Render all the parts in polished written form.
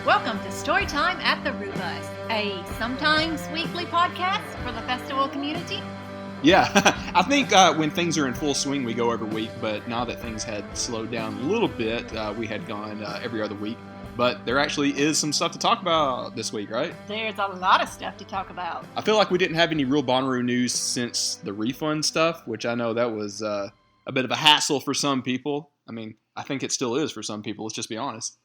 Welcome to Storytime at the Rubus, a sometimes weekly podcast for the festival community. Yeah, I think when things are in full swing, we go every week, but now that things had slowed down a little bit, we had gone every other week. But there actually is some stuff to talk about this week, right? There's a lot of stuff to talk about. I feel like we didn't have any real Bonnaroo news since the refund stuff, which I know that was a bit of a hassle for some people. I mean, I think it still is for some people, let's just be honest.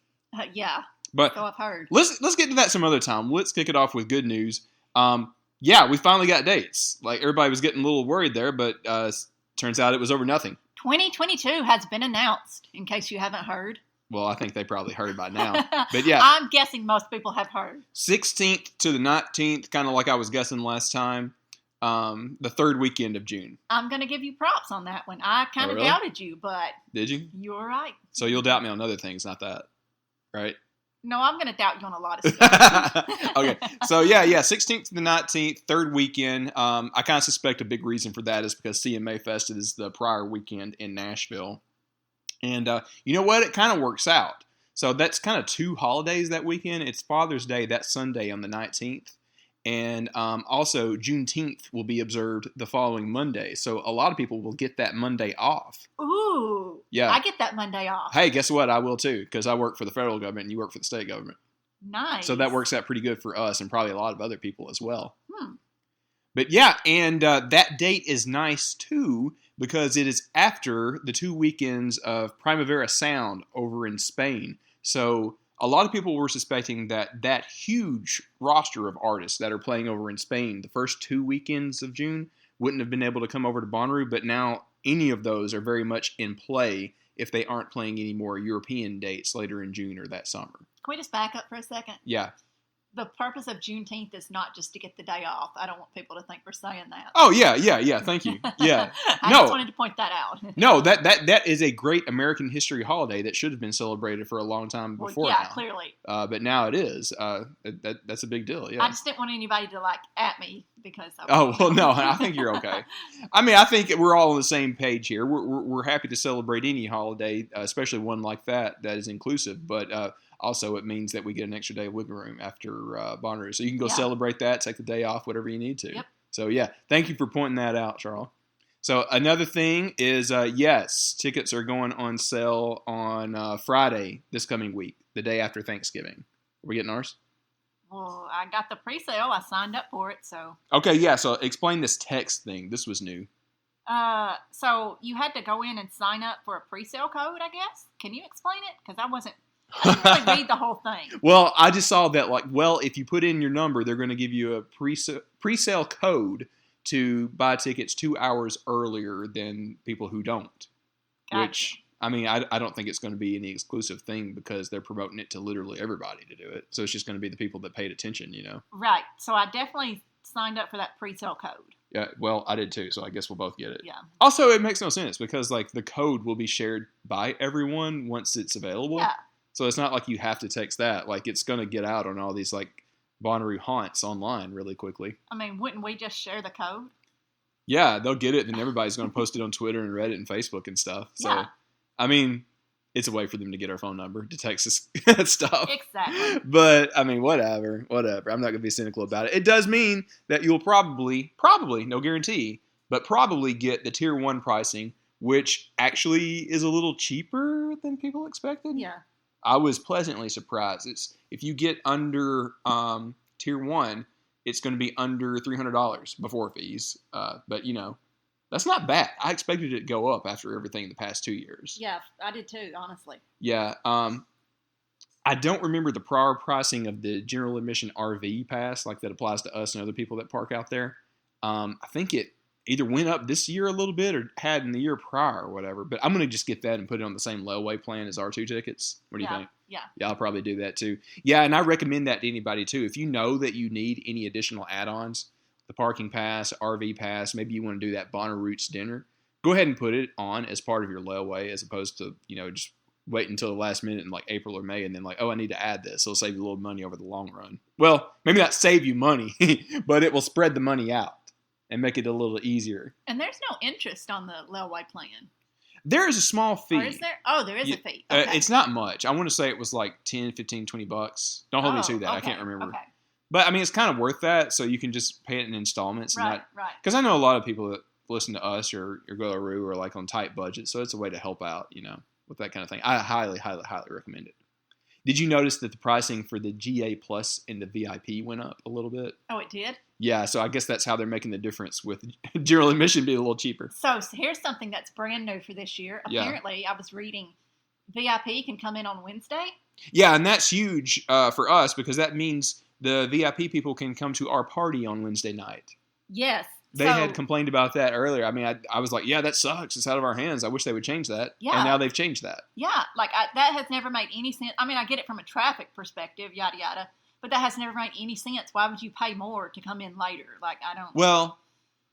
Yeah. But so I've heard. Let's get to that some other time. Let's kick it off with good news. Yeah, we finally got dates. Like, everybody was getting a little worried there, but turns out it was over nothing. 2022 has been announced, in case you haven't heard. Well, I think they probably heard by now. But yeah. I'm guessing most people have heard. 16th to the 19th, kind of like I was guessing last time. The third weekend of June. I'm going to give you props on that one. I kind of doubted you, but... Did you? You were right. So you'll doubt me on other things, not that. Right? No, I'm going to doubt you on a lot of stuff. Okay. So, yeah, 16th to the 19th, third weekend. I kind of suspect a big reason for that is because CMA Fest is the prior weekend in Nashville. And you know what? It kind of works out. So that's kind of two holidays that weekend. It's Father's Day that Sunday on the 19th. And also Juneteenth will be observed the following Monday. So a lot of people will get that Monday off. Ooh. Yeah. I get that Monday off. Hey, guess what? I will too, because I work for the federal government and you work for the state government. Nice. So that works out pretty good for us and probably a lot of other people as well. But yeah, and that date is nice too, because it is after the 2 weekends of Primavera Sound over in Spain. So a lot of people were suspecting that huge roster of artists that are playing over in Spain the first 2 weekends of June wouldn't have been able to come over to Bonnaroo, but now any of those are very much in play if they aren't playing any more European dates later in June or that summer. Can we just back up for a second? Yeah. The purpose of Juneteenth is not just to get the day off. I don't want people to think we're saying that. Oh, yeah, thank you. Yeah. I just wanted to point that out. No, that is a great American history holiday that should have been celebrated for a long time before now. Clearly. But now it is. That's a big deal, yeah. I just didn't want anybody to, at me because no, I think you're okay. I mean, I think we're all on the same page here. We're happy to celebrate any holiday, especially one like that is inclusive, but also, it means that we get an extra day of wiggle room after Bonnaroo. So you can go celebrate that, take the day off, whatever you need to. Yep. So, yeah, thank you for pointing that out, Sharla. So another thing is, yes, tickets are going on sale on Friday this coming week, the day after Thanksgiving. Are we getting ours? Well, I got the pre-sale. I signed up for it, so. Okay, yeah, so explain this text thing. This was new. So you had to go in and sign up for a pre-sale code, I guess? Can you explain it? Because I didn't really read the whole thing. Well, I just saw that, if you put in your number, they're going to give you a pre-sale code to buy tickets 2 hours earlier than people who don't. Gotcha. Which, I mean, I don't think it's going to be any exclusive thing because they're promoting it to literally everybody to do it. So it's just going to be the people that paid attention, you know? Right. So I definitely signed up for that pre-sale code. Yeah, well, I did too, so I guess we'll both get it. Yeah. Also, it makes no sense because, the code will be shared by everyone once it's available. Yeah. So it's not like you have to text that. It's going to get out on all these, Bonnaroo haunts online really quickly. I mean, wouldn't we just share the code? Yeah, they'll get it, and everybody's going to post it on Twitter and Reddit and Facebook and stuff. So, yeah. I mean, it's a way for them to get our phone number to text us stuff. Exactly. But, I mean, whatever. I'm not going to be cynical about it. It does mean that you'll probably, no guarantee, but probably get the Tier 1 pricing, which actually is a little cheaper than people expected. Yeah. I was pleasantly surprised. If you get under Tier 1, it's going to be under $300 before fees. But, that's not bad. I expected it to go up after everything the past 2 years. Yeah, I did too, honestly. Yeah. I don't remember the prior pricing of the general admission RV pass, that applies to us and other people that park out there. I think it either went up this year a little bit or had in the year prior or whatever. But I'm going to just get that and put it on the same layaway plan as R2 tickets. What do you think? Yeah. Yeah, I'll probably do that too. Yeah, and I recommend that to anybody too. If you know that you need any additional add-ons, the parking pass, RV pass, maybe you want to do that Bonnaroo's dinner, go ahead and put it on as part of your layaway as opposed to, just wait until the last minute in April or May and then I need to add this. It'll save you a little money over the long run. Well, maybe not save you money, but it will spread the money out and make it a little easier. And there's no interest on the layaway plan. There is a small fee. Or is there? Oh, there is a fee. Okay. It's not much. I want to say it was like 10, 15, 20 bucks. Don't hold me to that. Okay. I can't remember. Okay. But, I mean, it's kind of worth that, so you can just pay it in installments. Right. Because I know a lot of people that listen to us or Bonnaroo are like on tight budget, so it's a way to help out, with that kind of thing. I highly, highly, highly recommend it. Did you notice that the pricing for the GA Plus and the VIP went up a little bit? Oh, it did? Yeah, so I guess that's how they're making the difference with general admission being a little cheaper. So here's something that's brand new for this year. Apparently, I was reading VIP can come in on Wednesday. Yeah, and that's huge for us because that means the VIP people can come to our party on Wednesday night. Yes. They had complained about that earlier. I mean, I was like, yeah, that sucks. It's out of our hands. I wish they would change that. Yeah. And now they've changed that. Yeah, that has never made any sense. I mean, I get it from a traffic perspective, yada, yada, but that has never made any sense. Why would you pay more to come in later? I don't... Well,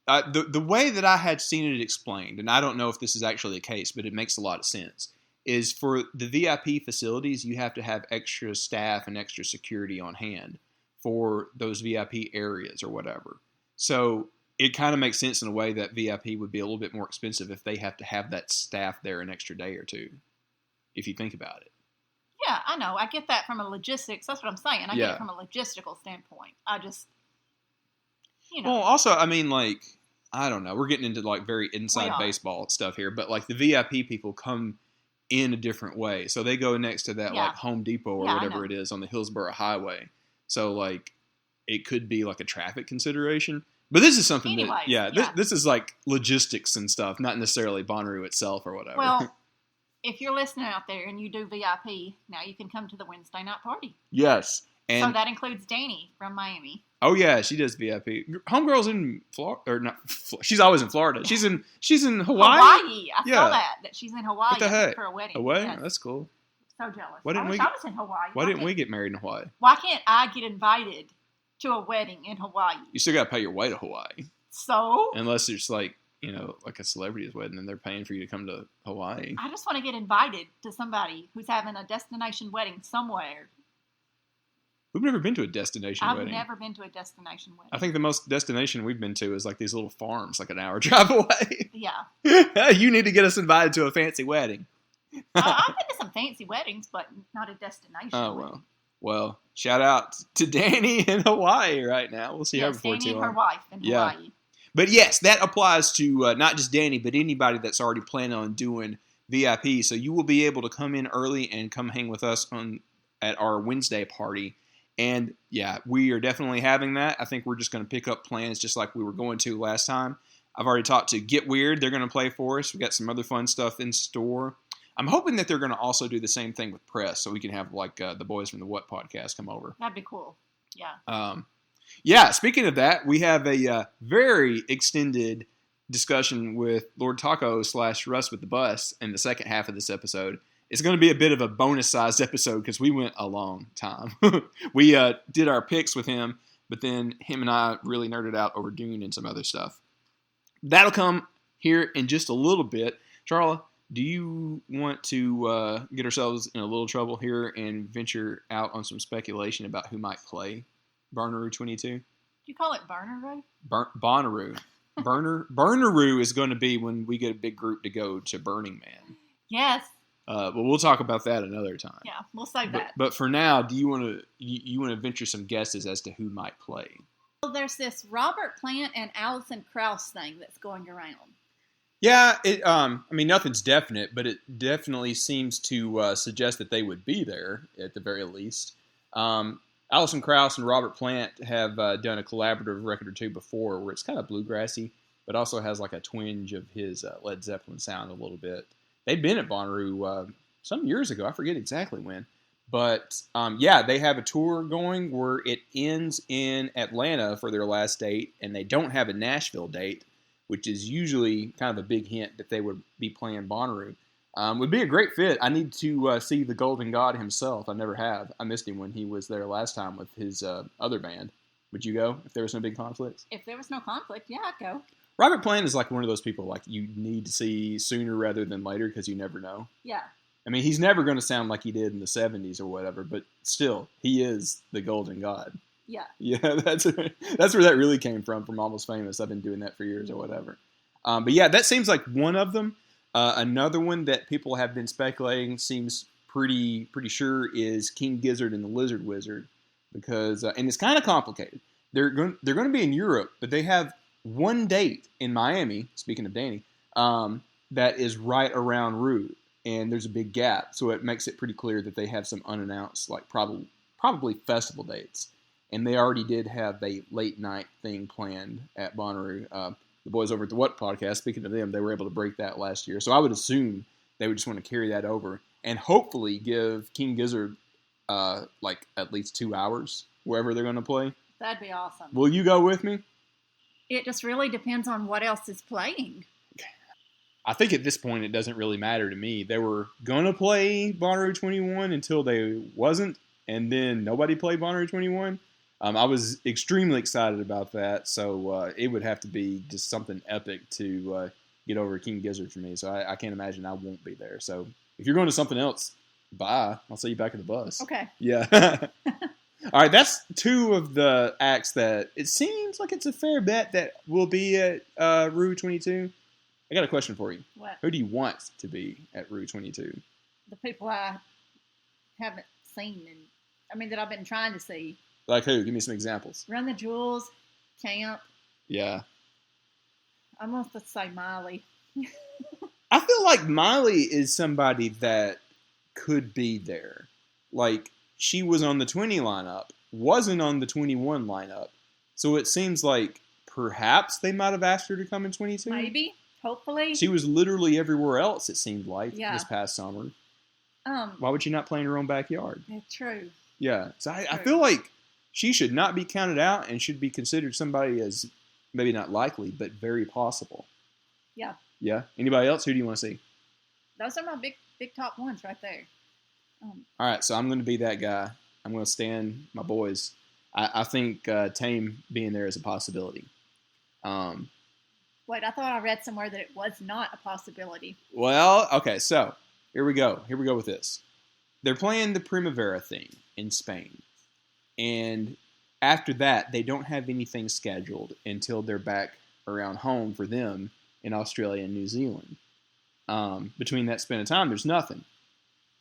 the way that I had seen it explained, and I don't know if this is actually the case, but it makes a lot of sense, is for the VIP facilities, you have to have extra staff and extra security on hand for those VIP areas or whatever. So it kind of makes sense in a way that VIP would be a little bit more expensive if they have to have that staff there an extra day or two, if you think about it. Yeah, I know. I get that from a logistics. That's what I'm saying. I get it from a logistical standpoint. I just, Well, also, I mean, I don't know. We're getting into, very inside baseball stuff here. But, the VIP people come in a different way. So they go next to that, Home Depot or whatever it is on the Hillsborough Highway. So, it could be, a traffic consideration. But this is something this is logistics and stuff, not necessarily Bonnaroo itself or whatever. Well, if you're listening out there and you do VIP, now you can come to the Wednesday night party. Yes. And so that includes Danny from Miami. Oh yeah, she does VIP. Homegirl's in Florida, or not? She's always in Florida. She's in Hawaii. Hawaii. I saw that she's in Hawaii. What the heck? For a wedding. A wedding? Yes. That's cool. So jealous. I wish I was in Hawaii. Why didn't we get married in Hawaii? Why can't I get invited to a wedding in Hawaii? You still got to pay your way to Hawaii. So? Unless it's a celebrity's wedding and they're paying for you to come to Hawaii. I just want to get invited to somebody who's having a destination wedding somewhere. We've never been to a destination wedding. I've never been to a destination wedding. I think the most destination we've been to is these little farms, an hour drive away. Yeah. You need to get us invited to a fancy wedding. I've been to some fancy weddings, but not a destination wedding. Well, shout out to Danny in Hawaii right now. We'll see her before too long. Danny and her wife in Hawaii. But yes, that applies to not just Danny, but anybody that's already planning on doing VIP. So you will be able to come in early and come hang with us at our Wednesday party. And yeah, we are definitely having that. I think we're just going to pick up plans just like we were going to last time. I've already talked to Get Weird. They're going to play for us. We got some other fun stuff in store. I'm hoping that they're going to also do the same thing with press, so we can have the boys from the What podcast come over. That'd be cool. Yeah. Yeah. Speaking of that, we have a very extended discussion with Lord Taco / Russ with the Bus in the second half of this episode. It's going to be a bit of a bonus-sized episode because we went a long time. We did our picks with him, but then him and I really nerded out over Dune and some other stuff. That'll come here in just a little bit. Sharla, do you want to get ourselves in a little trouble here and venture out on some speculation about who might play Bonnaroo 22? Do you call it Bonnaroo? Bonnaroo. Bonnaroo is going to be when we get a big group to go to Burning Man. Yes. But we'll talk about that another time. Yeah, we'll save that. But for now, do you want to venture some guesses as to who might play? Well, there's this Robert Plant and Alison Krauss thing that's going around. Yeah, nothing's definite, but it definitely seems to suggest that they would be there at the very least. Alison Krauss and Robert Plant have done a collaborative record or two before where it's kind of bluegrassy, but also has a twinge of his Led Zeppelin sound a little bit. They'd been at Bonnaroo some years ago. I forget exactly when. But, they have a tour going where it ends in Atlanta for their last date, and they don't have a Nashville date, which is usually kind of a big hint that they would be playing Bonnaroo. Would be a great fit. I need to see the Golden God himself. I never have. I missed him when he was there last time with his other band. Would you go if there was no big conflicts? If there was no conflict, yeah, I'd go. Robert Plant is one of those people you need to see sooner rather than later because you never know. Yeah. I mean, he's never going to sound like he did in the 70s or whatever, but still, he is the Golden God. Yeah. Yeah, that's where that really came from Almost Famous. I've been doing that for years or whatever. But yeah, that seems like one of them. Another one that people have been speculating seems pretty sure is King Gizzard and the Lizard Wizard, because and it's kind of complicated. They're going to be in Europe, but they have one date in Miami. Speaking of Danny, that is right around Rue, and there's a big gap, so it makes it pretty clear that they have some unannounced, like probably festival dates. And they already did have a late night thing planned at Bonnaroo. The boys over at the What Podcast, speaking of them, they were able to break that last year. So I would assume they would just want to carry that over and hopefully give King Gizzard like at least 2 hours wherever they're going to play. That'd be awesome. Will you go with me? It just really depends on what else is playing. I think at this point it doesn't really matter to me. They were going to play Bonnaroo 21 until they wasn't, and then nobody played Bonnaroo 21. I was extremely excited about that, so it would have to be just something epic to get over King Gizzard for me. So I can't imagine I won't be there. So if you're going to something else, bye. I'll see you back at the bus. Okay. Yeah. All right, that's two of the acts that it seems like it's a fair bet that will be at Rue 22. I got a question for you. What? Who do you want to be at Rue 22? The people I haven't seen, that I've been trying to see. Like who? Give me some examples. Run the Jewels, Camp. Yeah. I'm going to say Miley. I feel like Miley is somebody that could be there. Like, she was on the 20 lineup, wasn't on the 21 lineup. So it seems like perhaps they might have asked her to come in 22. Maybe. Hopefully. She was literally everywhere else, it seemed like, this past summer. Why would she not play in her own backyard? It's true. Yeah. So I feel like she should not be counted out and should be considered somebody as maybe not likely, but very possible. Yeah. Yeah. Anybody else? Who do you want to see? Those are my big top ones right there. All right. So I'm going to be that guy. I'm going to stand my boys. I think Tame being there is a possibility. Wait, I thought I read somewhere that it was not a possibility. Well, okay. So here we go. Here we go with this. They're playing the Primavera thing in Spain. And after that, they don't have anything scheduled until they're back around home for them in Australia and New Zealand. Between that span of time, there's nothing.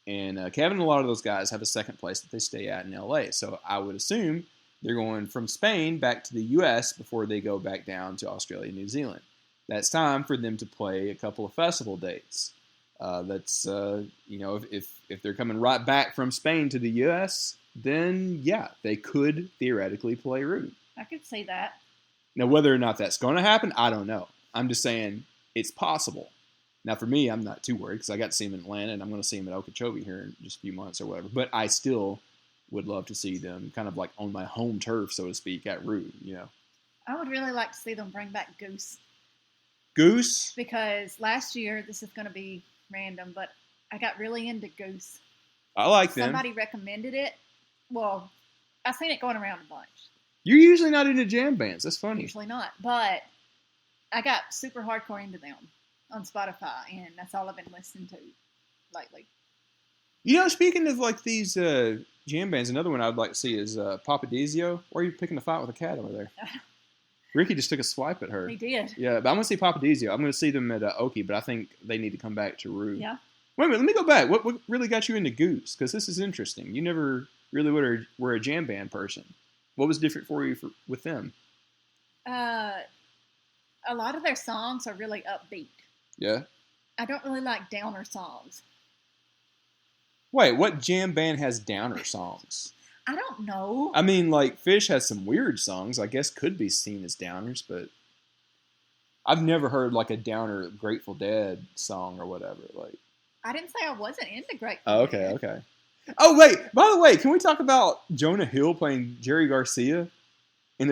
And Kevin and a lot of those guys have a second place that they stay at in LA. So I would assume they're going from Spain back to the U.S. before they go back down to Australia and New Zealand. That's time for them to play a couple of festival dates. If they're coming right back from Spain to the U.S., then, yeah, they could theoretically play Rue. I could see that. Now, whether or not that's going to happen, I don't know. I'm just saying it's possible. Now, for me, I'm not too worried because I got to see them in Atlanta, and I'm going to see them at Okeechobee here in just a few months or whatever. But I still would love to see them kind of like on my home turf, so to speak, at Rue, I would really like to see them bring back Goose. Goose? Because last year, this is going to be random, but I got really into Goose. I like them. Somebody recommended it. Well, I've seen it going around a bunch. You're usually not into jam bands. That's funny. Usually not. But I got super hardcore into them on Spotify, and that's all I've been listening to lately. Speaking of like these jam bands, another one I'd like to see is Papadizio. Why are you picking a fight with a cat over there? Ricky just took a swipe at her. He did. Yeah, but I'm going to see Papadizio. I'm going to see them at Okie, but I think they need to come back to Rue. Yeah. Wait a minute, let me go back. What really got you into Goose? Because this is interesting. You never really were a jam band person. What was different for you with them? A lot of their songs are really upbeat. Yeah? I don't really like downer songs. Wait, what jam band has downer songs? I don't know. I mean, like, Fish has some weird songs. I guess could be seen as downers, but I've never heard, like, a downer Grateful Dead song or whatever. Like, I didn't say I wasn't into Grateful oh, Dead. okay. Oh, wait. By the way, can we talk about Jonah Hill playing Jerry Garcia in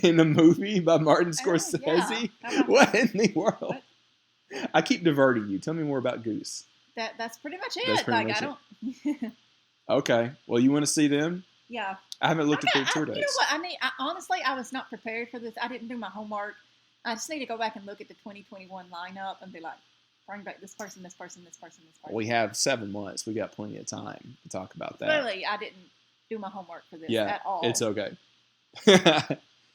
a movie by Martin Scorsese? Yeah. What in the world? What? I keep diverting you. Tell me more about Goose. That's pretty much it. That's pretty much it. Okay. Well, you want to see them? Yeah. I haven't looked at their tour dates. You know what? Honestly, I was not prepared for this. I didn't do my homework. I just need to go back and look at the 2021 lineup and be like, bring back this person, this person, this person, this person. We have 7 months. We got plenty of time to talk about that. Clearly, I didn't do my homework for this at all. It's okay.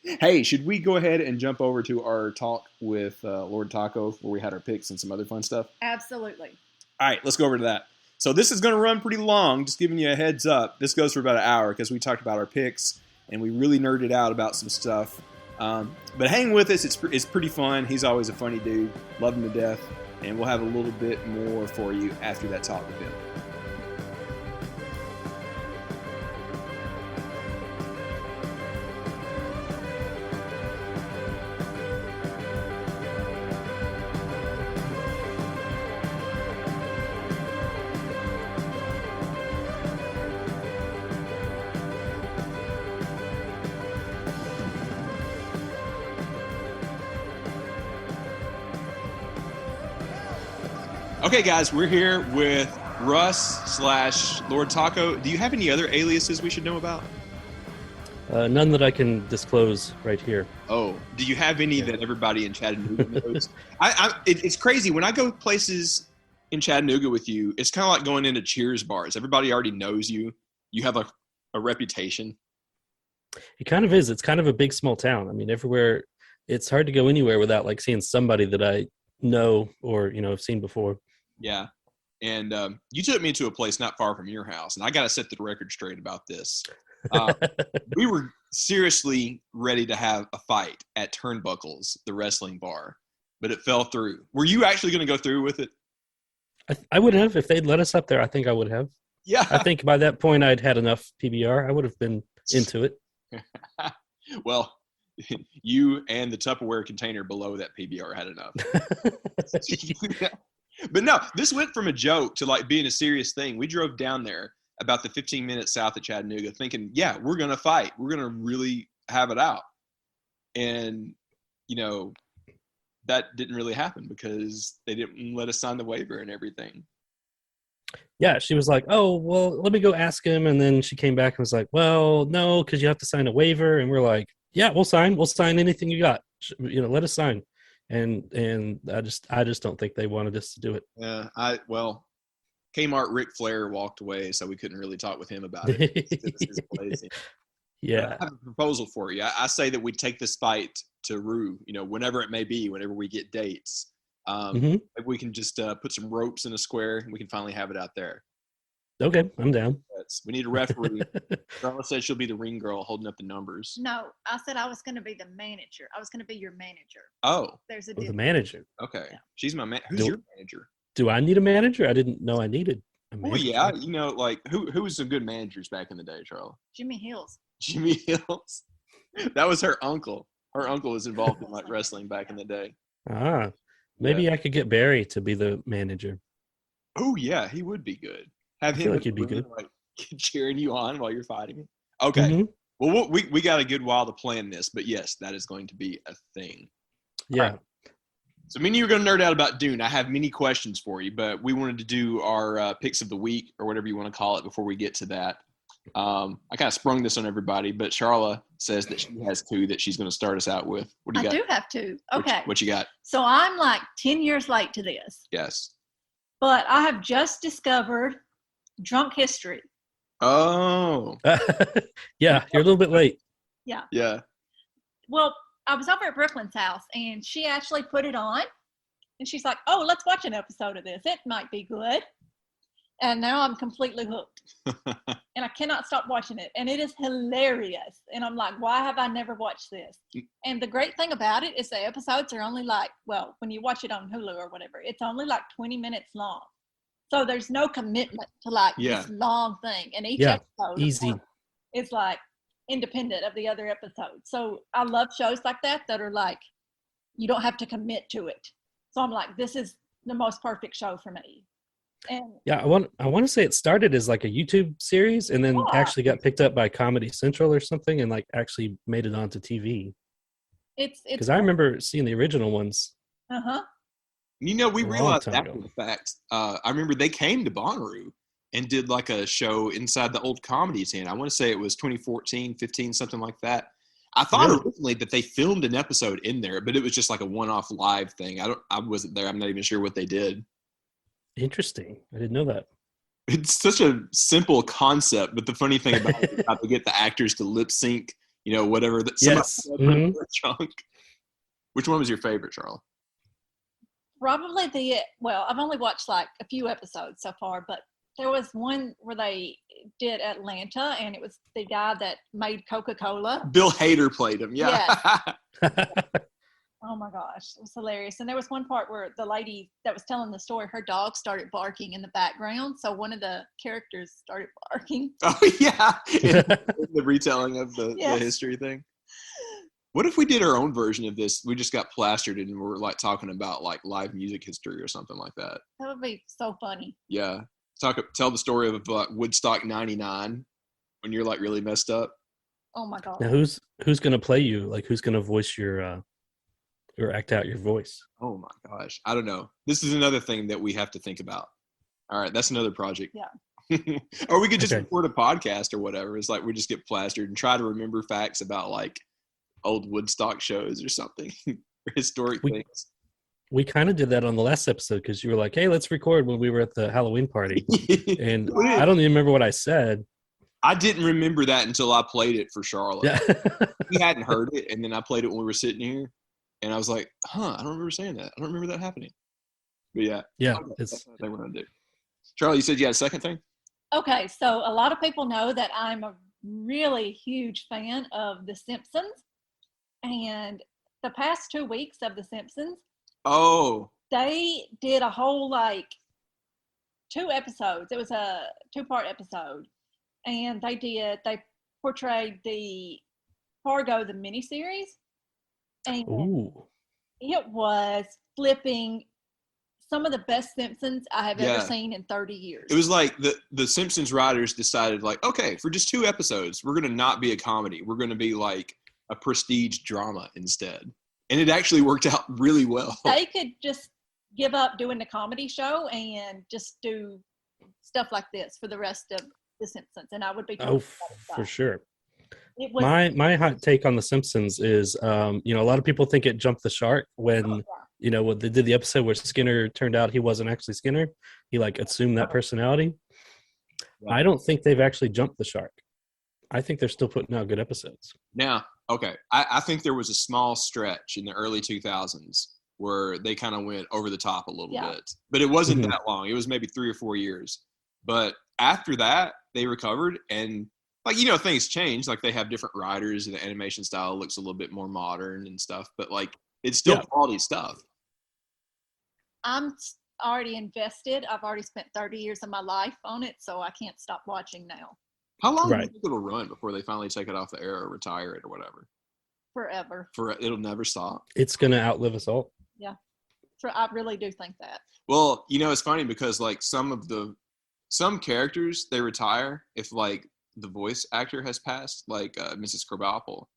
Hey, should we go ahead and jump over to our talk with Lord Taco where we had our picks and some other fun stuff? Absolutely. All right, let's go over to that. So this is going to run pretty long, just giving you a heads up. This goes for about an hour because we talked about our picks and we really nerded out about some stuff. But hang with us. It's pretty fun. He's always a funny dude. Love him to death. And we'll have a little bit more for you after that talk with him. Okay, guys, we're here with Russ / Lord Taco. Do you have any other aliases we should know about? None that I can disclose right here. Oh, do you have any that everybody in Chattanooga knows? It's crazy. When I go places in Chattanooga with you, it's kind of like going into Cheers bars. Everybody already knows you. You have a reputation. It kind of is. It's kind of a big, small town. I mean, everywhere. It's hard to go anywhere without like seeing somebody that I know or have seen before. Yeah. And you took me to a place not far from your house, and I got to set the record straight about this. We were seriously ready to have a fight at Turnbuckles, the wrestling bar, but it fell through. Were you actually going to go through with it? I would have. If they'd let us up there, I think I would have. Yeah. I think by that point I'd had enough PBR. I would have been into it. Well, you and the Tupperware container below that PBR had enough. But no, this went from a joke to like being a serious thing. We drove down there about the 15 minutes south of Chattanooga thinking, yeah, we're going to fight. We're going to really have it out. And, that didn't really happen because they didn't let us sign the waiver and everything. Yeah, she was like, oh, well, let me go ask him. And then she came back and was like, well, no, because you have to sign a waiver. And we're like, yeah, we'll sign. We'll sign anything you got. Let us sign. And I just don't think they wanted us to do it. Yeah, Kmart Ric Flair walked away, so we couldn't really talk with him about it. Yeah. I have a proposal for you. I say that we take this fight to Rue, whenever it may be, whenever we get dates. If we can just put some ropes in a square and we can finally have it out there. Okay, I'm down. We need a referee. Sharla said she'll be the ring girl holding up the numbers. No, I said I was going to be the manager. I was going to be your manager. Oh. There's a the manager. Okay. Yeah. She's my Who's your manager? Do I need a manager? I didn't know I needed a manager. Well, yeah. Who was some good managers back in the day, Sharla? Jimmy Hills. Jimmy Hills. That was her uncle. Her uncle was involved in wrestling back in the day. Maybe I could get Barry to be the manager. Oh yeah, he would be good. Have him feel like he'd be good. Cheering you on while you're fighting. Okay. Mm-hmm. Well, we got a good while to plan this, but yes, that is going to be a thing. Yeah. Right. So me and you are going to nerd out about Dune. I have many questions for you, but we wanted to do our picks of the week or whatever you want to call it before we get to that. I kind of sprung this on everybody, but Sharla says that she has two that she's going to start us out with. What do you got? I do have two. Okay. What you got? So I'm like 10 years late to this. Yes. But I have just discovered Drunk History. Oh. Yeah, you're a little bit late. Yeah. Yeah. Well, I was over at Brooklyn's house, and she actually put it on. And she's like, oh, let's watch an episode of this. It might be good. And now I'm completely hooked. And I cannot stop watching it. And it is hilarious. And I'm like, why have I never watched this? And the great thing about it is the episodes are only when you watch it on Hulu or whatever, it's only 20 minutes long. So there's no commitment to this long thing. And each episode is independent of the other episode. So I love shows like that are you don't have to commit to it. So I'm like, this is the most perfect show for me. And I want to say it started as a YouTube series and then actually got picked up by Comedy Central or something and actually made it onto TV. It's because I remember seeing the original ones. We realized after the fact. I remember they came to Bonnaroo and did a show inside the old comedy tent. I want to say it was 2014, 15, something like that. I thought originally that they filmed an episode in there, but it was just a one-off live thing. I wasn't there. I'm not even sure what they did. Interesting. I didn't know that. It's such a simple concept, but the funny thing about it is how to get the actors to lip sync Whatever that Yes. somebody put in their trunk. Which one was your favorite, Charlotte? Probably I've only watched like a few episodes so far, but there was one where they did Atlanta, and it was the guy that made Coca-Cola. Bill Hader played him. Yeah. Yes. Oh my gosh, it was hilarious. And there was one part where the lady that was telling the story, her dog started barking in the background. So one of the characters started barking. Oh, yeah. In the retelling of the history thing. What if we did our own version of this? We just got plastered and we're like talking about like live music history or something like that. That would be so funny. Yeah. Tell the story of Woodstock 99 when you're like really messed up. Oh my God. Now who's going to play you? Like who's going to voice your or act out your voice? Oh my gosh. I don't know. This is another thing that we have to think about. All right. That's another project. Yeah. Or we could just record a podcast or whatever. It's like we just get plastered and try to remember facts about like old Woodstock shows or something. Or historic things. We kind of did that on the last episode because you were like, hey, let's record when we were at the Halloween party. And I don't even remember what I said. I didn't remember that until I played it for Charlotte. Yeah. We hadn't heard it, and then I played it when we were sitting here. And I was like, I don't remember saying that. I don't remember that happening. But yeah. Yeah. That's what they were going to do. Charlie, you said you had a second thing? Okay, so a lot of people know that I'm a really huge fan of The Simpsons. And the past 2 weeks of The Simpsons, they did a whole, 2 episodes. It was a 2-part episode. And they portrayed the Fargo, the miniseries. And it was flipping some of the best Simpsons I have ever seen in 30 years. It was like the Simpsons writers decided, like, okay, for just 2 episodes, we're going to not be a comedy. We're going to be like a prestige drama instead. And it actually worked out really well. They could just give up doing the comedy show and just do stuff like this for the rest of The Simpsons. And I would be totally satisfied. For sure. My hot take on The Simpsons is, a lot of people think it jumped the shark when, when they did the episode where Skinner turned out he wasn't actually Skinner. He assumed that personality. Right. I don't think they've actually jumped the shark. I think they're still putting out good episodes. Now, okay, I think there was a small stretch in the early 2000s where they kind of went over the top a little bit, but it wasn't that long. It was maybe 3 or 4 years. But after that, they recovered and things change. Like they have different writers and the animation style looks a little bit more modern and stuff, but it's still quality stuff. I'm already invested. I've already spent 30 years of my life on it, so I can't stop watching now. How long do you think it'll run before they finally take it off the air or retire it or whatever? Forever. It'll never stop. It's going to outlive us all. Yeah. I really do think that. Well, it's funny because some characters, they retire if the voice actor has passed, Mrs. Krabappel.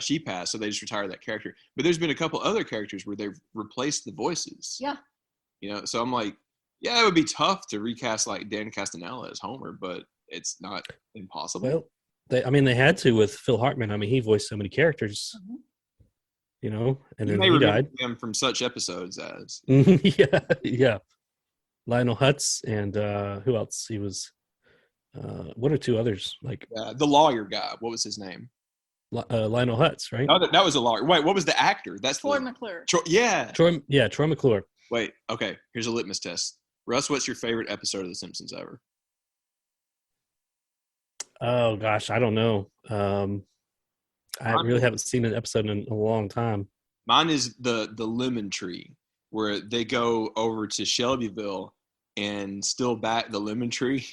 She passed, so they just retired that character. But there's been a couple other characters where they've replaced the voices. Yeah. So I'm like, it would be tough to recast Dan Castanella as Homer, but it's not impossible. Well, they had to with Phil Hartman. He voiced so many characters, and then he died. Him from such episodes as yeah. Lionel Hutz and who else? He was. What are 2 others? The lawyer guy. What was his name? Lionel Hutz, right? Oh, that was a lawyer. Wait, what was the actor? That's Troy McClure. Troy McClure. Wait, okay. Here's a litmus test. Russ, what's your favorite episode of The Simpsons ever? Oh gosh, I don't know. I really haven't seen an episode in a long time. Mine is the lemon tree, where they go over to Shelbyville and steal back the lemon tree.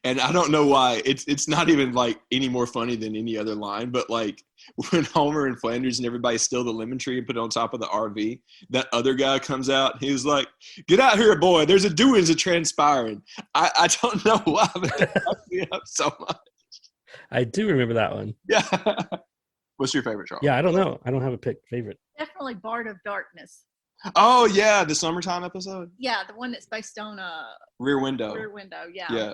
And I don't know why. It's not even any more funny than any other line, but when Homer and Flanders and everybody steal the lemon tree and put it on top of the RV, that other guy comes out. He was like, "Get out here, boy. There's a doings a transpiring." I don't know why, but it fucked me up so much. I do remember that one. Yeah. What's your favorite, Charles? Yeah, I don't know. I don't have a favorite. Definitely Bart of Darkness. Oh, yeah, the summertime episode? Yeah, the one that's based on Rear Window. Rear Window, yeah. Yeah.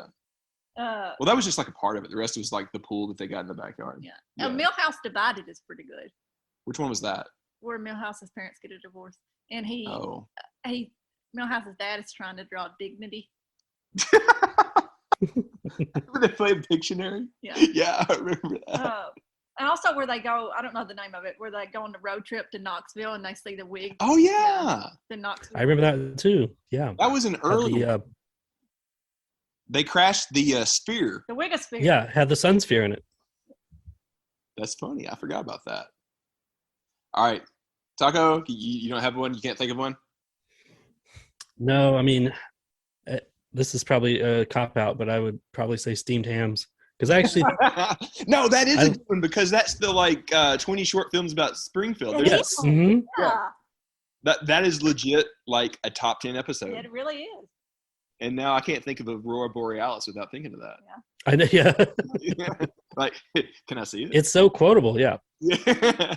Well, that was just a part of it. The rest was the pool that they got in the backyard. Yeah. Millhouse Divided is pretty good. Which one was that? Where Millhouse's parents get a divorce. And Millhouse's dad is trying to draw dignity. Remember they played Pictionary? Yeah. Yeah, I remember that. And also where they go, I don't know the name of it, where they go on the road trip to Knoxville and they see the wig. Oh yeah, the Knoxville. I remember that too. Yeah, that was an early. the They crashed the sphere. The Wigosphere. yeah, had the sun sphere in it. That's funny. I forgot about that. All right, Taco, you don't have one? You can't think of one? No, I mean, this is probably a cop out, but I would probably say steamed hams because I actually no, that is a good one because that's the 20 short films about Springfield. yes, mm-hmm. Yeah. That is legit like a top 10 episode. It really is. And now I can't think of Aurora Borealis without thinking of that. Yeah. I know. Yeah, like, can I see it? it's so quotable. Yeah. Yeah.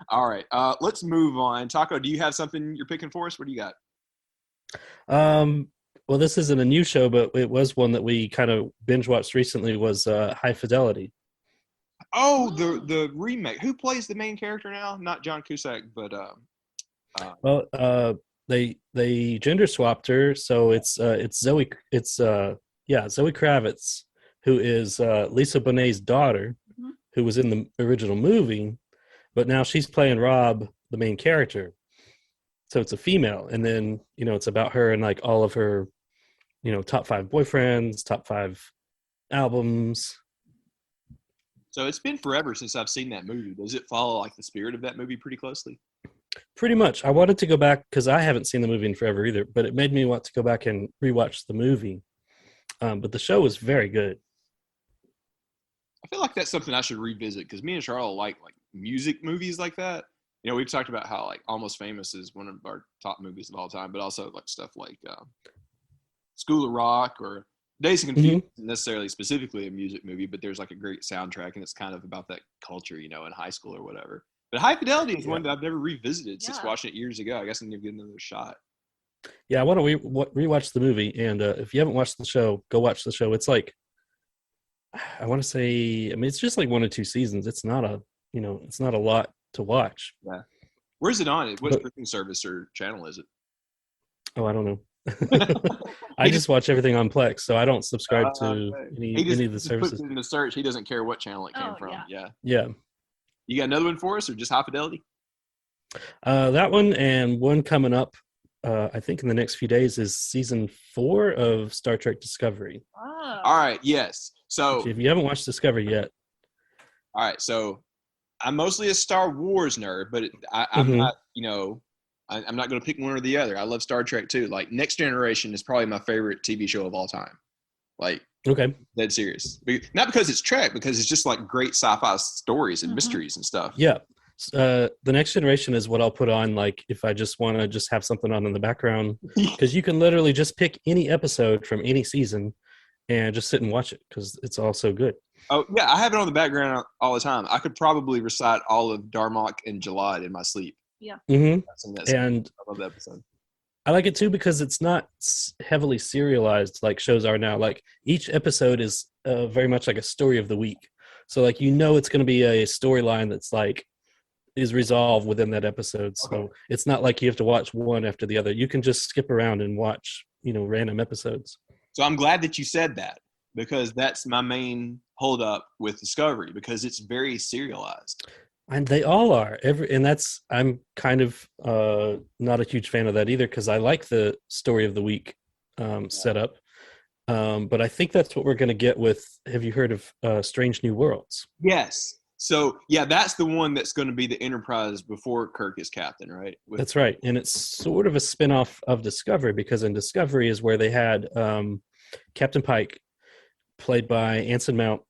All right, let's move on. Taco, do you have something you're picking for us? What do you got? Well, this isn't a new show, but it was one that we kind of binge watched recently. Was High Fidelity? Oh, the remake. Who plays the main character now? Not John Cusack, but Well, they gender swapped her, so it's Zoe. It's Zoe Kravitz, who is Lisa Bonet's daughter, Mhm. who was in the original movie, but now she's playing Rob, the main character. So it's a female, and then it's about her and like all of her, top 5 boyfriends, top 5 albums. so it's been forever since I've seen that movie. Does it follow like the spirit of that movie pretty closely? Pretty much. I wanted to go back because I haven't seen the movie in forever either, but it made me want to go back and rewatch the movie. But the show was very good. I feel like that's something I should revisit because me and Charlotte like music movies like that. We've talked about how like Almost Famous is one of our top movies of all time, but also like stuff like School of Rock or Days of Confusion isn't necessarily specifically a music movie, but there's like a great soundtrack and it's kind of about that culture, in high school or whatever. But High Fidelity is one that I've never revisited since watching it years ago. I guess I'm going to give another shot. Yeah, I want to rewatch the movie, and if you haven't watched the show, go watch the show. It's like, I want to say, I mean, it's just like 1 or 2 seasons. It's not it's not a lot to watch. Yeah. Where's it on? What streaming service or channel is it? Oh, I don't know. I just watch everything on Plex, so I don't subscribe to any of the services. Puts it in the search. He doesn't care what channel it came from. Yeah. You got another one for us, or just High Fidelity? That one and one coming up. I think in the next few days is season 4 of Star Trek Discovery. Oh. All right. Yes. So if you haven't watched Discovery yet, all right. So I'm mostly a Star Wars nerd, but I'm not. I'm not going to pick one or the other. I love Star Trek too. Like Next Generation is probably my favorite TV show of all time. Like, okay, dead serious. Not because it's Trek, because it's just like great sci-fi stories and mysteries and stuff. Yeah. The Next Generation is what I'll put on, like if I just want to just have something on in the background, because you can literally just pick any episode from any season and just sit and watch it because it's all so good. Oh yeah, I have it on the background all the time. I could probably recite all of Darmok and Jalad in my sleep. Yeah. Mm-hmm. And I love that episode. I like it too because it's not heavily serialized like shows are now. Like each episode is very much like a story of the week. So like it's going to be a storyline that's like is resolved within that episode. So it's not like you have to watch one after the other. You can just skip around and watch random episodes. So I'm glad that you said that because that's my main holdup with Discovery because it's very serialized. And they all are. I'm kind of not a huge fan of that either because I like the story of the week setup. But I think that's what we're going to get with. Have you heard of Strange New Worlds? Yes. So yeah, that's the one that's going to be the Enterprise before Kirk is captain, right? That's right, and it's sort of a spinoff of Discovery because in Discovery is where they had Captain Pike, played by Anson Mount.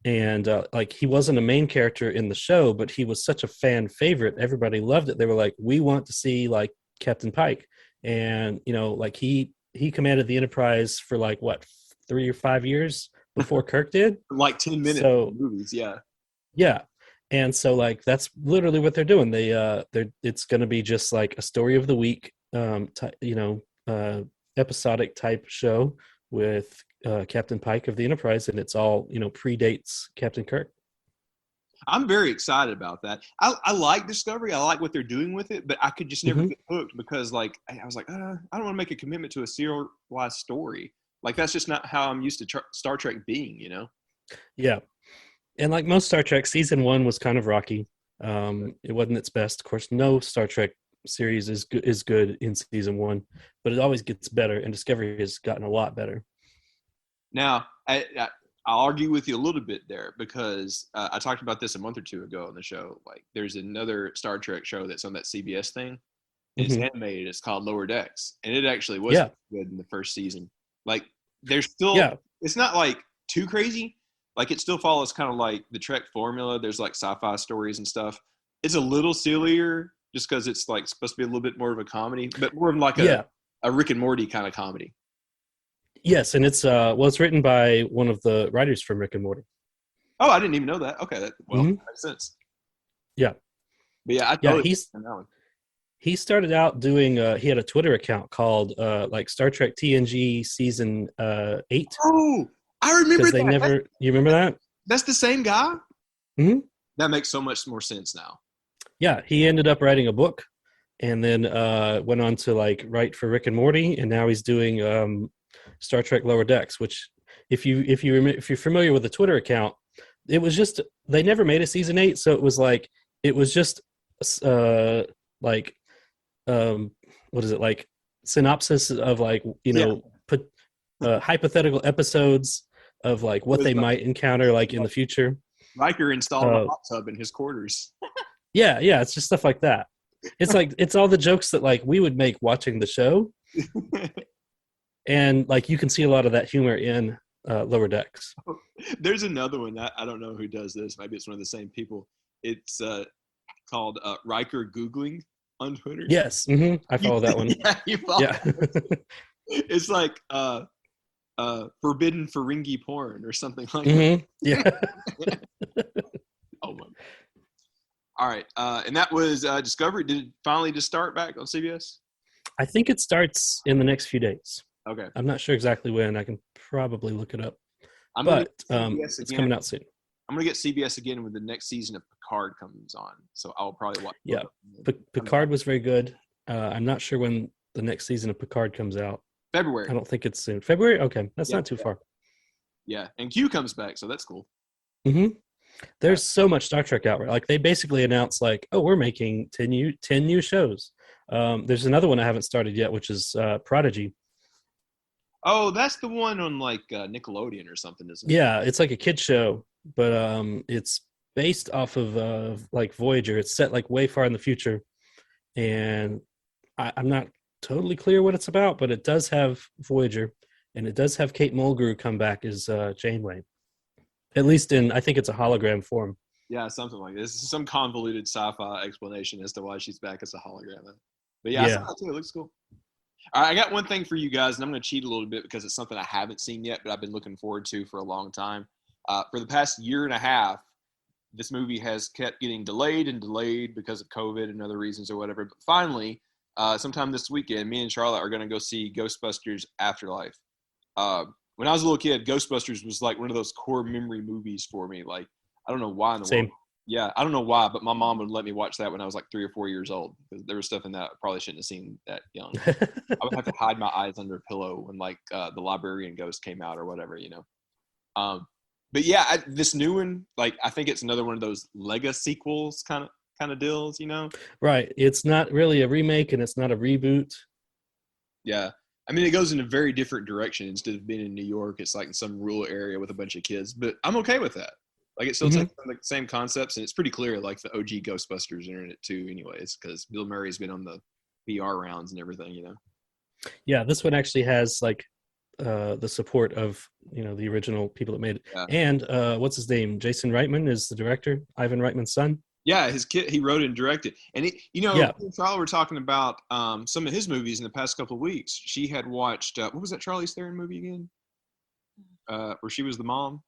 And like he wasn't a main character in the show, but he was such a fan favorite. Everybody loved it. They were like, we want to see like Captain Pike. And, like he commanded the Enterprise for like, 3 or 5 years before Kirk did? Like 10 minutes movies, yeah. Yeah. And so like, that's literally what they're doing. It's going to be just like a story of the week, episodic type show with Captain Pike of the Enterprise, and it's all predates Captain Kirk. I'm very excited about that. I like Discovery. I like what they're doing with it, but I could just never get hooked because like I was like, I don't want to make a commitment to a serialized story. Like that's just not how I'm used to Star Trek being, Yeah, And like most Star Trek, season 1 was kind of rocky. It wasn't its best. Of course, no Star Trek series is good in season 1, but it always gets better, and Discovery has gotten a lot better. Now, I'll argue with you a little bit there because I talked about this a month or two ago on the show. Like, there's another Star Trek show that's on that CBS thing. It's animated. It's called Lower Decks, and it actually was good in the first season. Like, there's still, it's not like too crazy. Like, it still follows kind of like the Trek formula. There's like sci-fi stories and stuff. It's a little sillier just because it's like supposed to be a little bit more of a comedy, but more of like a Rick and Morty kind of comedy. Yes, and it's it's written by one of the writers from Rick and Morty. Oh, I didn't even know that. Okay, that makes sense. Yeah, but yeah, he started out doing. He had a Twitter account called like Star Trek TNG season 8. Oh, I remember that. You remember that? That's the same guy. Mm-hmm. That makes so much more sense now. Yeah, he ended up writing a book, and then went on to like write for Rick and Morty, and now he's doing Star Trek Lower Decks. Which, if you're familiar with the Twitter account, it was just they never made a season 8, so it was just like what is it, like synopsis of like put hypothetical episodes of like what they might encounter like in the future. Riker installed a hot tub in his quarters. Yeah, it's just stuff like that. It's like it's all the jokes that like we would make watching the show, and like you can see a lot of that humor in Lower Decks. There's another one. I don't know who does this. Maybe it's one of the same people. It's called Riker Googling on Twitter. Yes, I follow that one. Yeah, you follow. Yeah. It's like forbidden Ferengi porn or something like that. Yeah. Oh my God. All right, and that was Discovery. Did it finally just start back on CBS? I think it starts in the next few days. Okay. I'm not sure exactly when. I can probably look it up. It's coming out soon. I'm going to get CBS again when the next season of Picard comes on. So I'll probably watch. Yeah, Picard was very good. I'm not sure when the next season of Picard comes out. February. I don't think it's soon. February? Okay, that's not too far. Yeah, and Q comes back, so that's cool. There's so much Star Trek out there. Like, they basically announced, like, oh, we're making 10 new shows. There's another one I haven't started yet, which is Prodigy. Oh, that's the one on, like, Nickelodeon or something, isn't it? Yeah, it's like a kid show, but it's based off of, like, Voyager. It's set, like, way far in the future. And I'm not totally clear what it's about, but it does have Voyager, and it does have Kate Mulgrew come back as Janeway. At least I think it's a hologram form. Yeah, something like this. Some convoluted sci-fi explanation as to why she's back as a hologram. But I saw that too. It looks cool. All right, I got one thing for you guys, and I'm going to cheat a little bit because it's something I haven't seen yet, but I've been looking forward to for a long time. For the past year and a half, this movie has kept getting delayed and delayed because of COVID and other reasons or whatever. But finally, sometime this weekend, me and Charlotte are going to go see Ghostbusters Afterlife. When I was a little kid, Ghostbusters was like one of those core memory movies for me. Like, I don't know why in the world. Yeah, I don't know why, but my mom would let me watch that when I was like 3 or 4 years old. Because there was stuff in that I probably shouldn't have seen that young. I would have to hide my eyes under a pillow when like the Librarian Ghost came out or whatever, you know. But yeah, this new one, like I think it's another one of those Lego sequels kind of deals, you know. Right. It's not really a remake and it's not a reboot. Yeah. I mean, it goes in a very different direction. Instead of being in New York, it's like in some rural area with a bunch of kids. But I'm okay with that. Like, it still takes the same concepts, and it's pretty clear, like, the OG Ghostbusters are in it, too, anyways, because Bill Murray's been on the VR rounds and everything, you know? Yeah, this one actually has, like, the support of, you know, the original people that made it. Yeah. And what's his name? Jason Reitman is the director, Ivan Reitman's son. Yeah, his kid, he wrote and directed. And, Charlie were talking about some of his movies in the past couple of weeks. She had watched, what was that Charlize Theron movie again? Where she was the mom?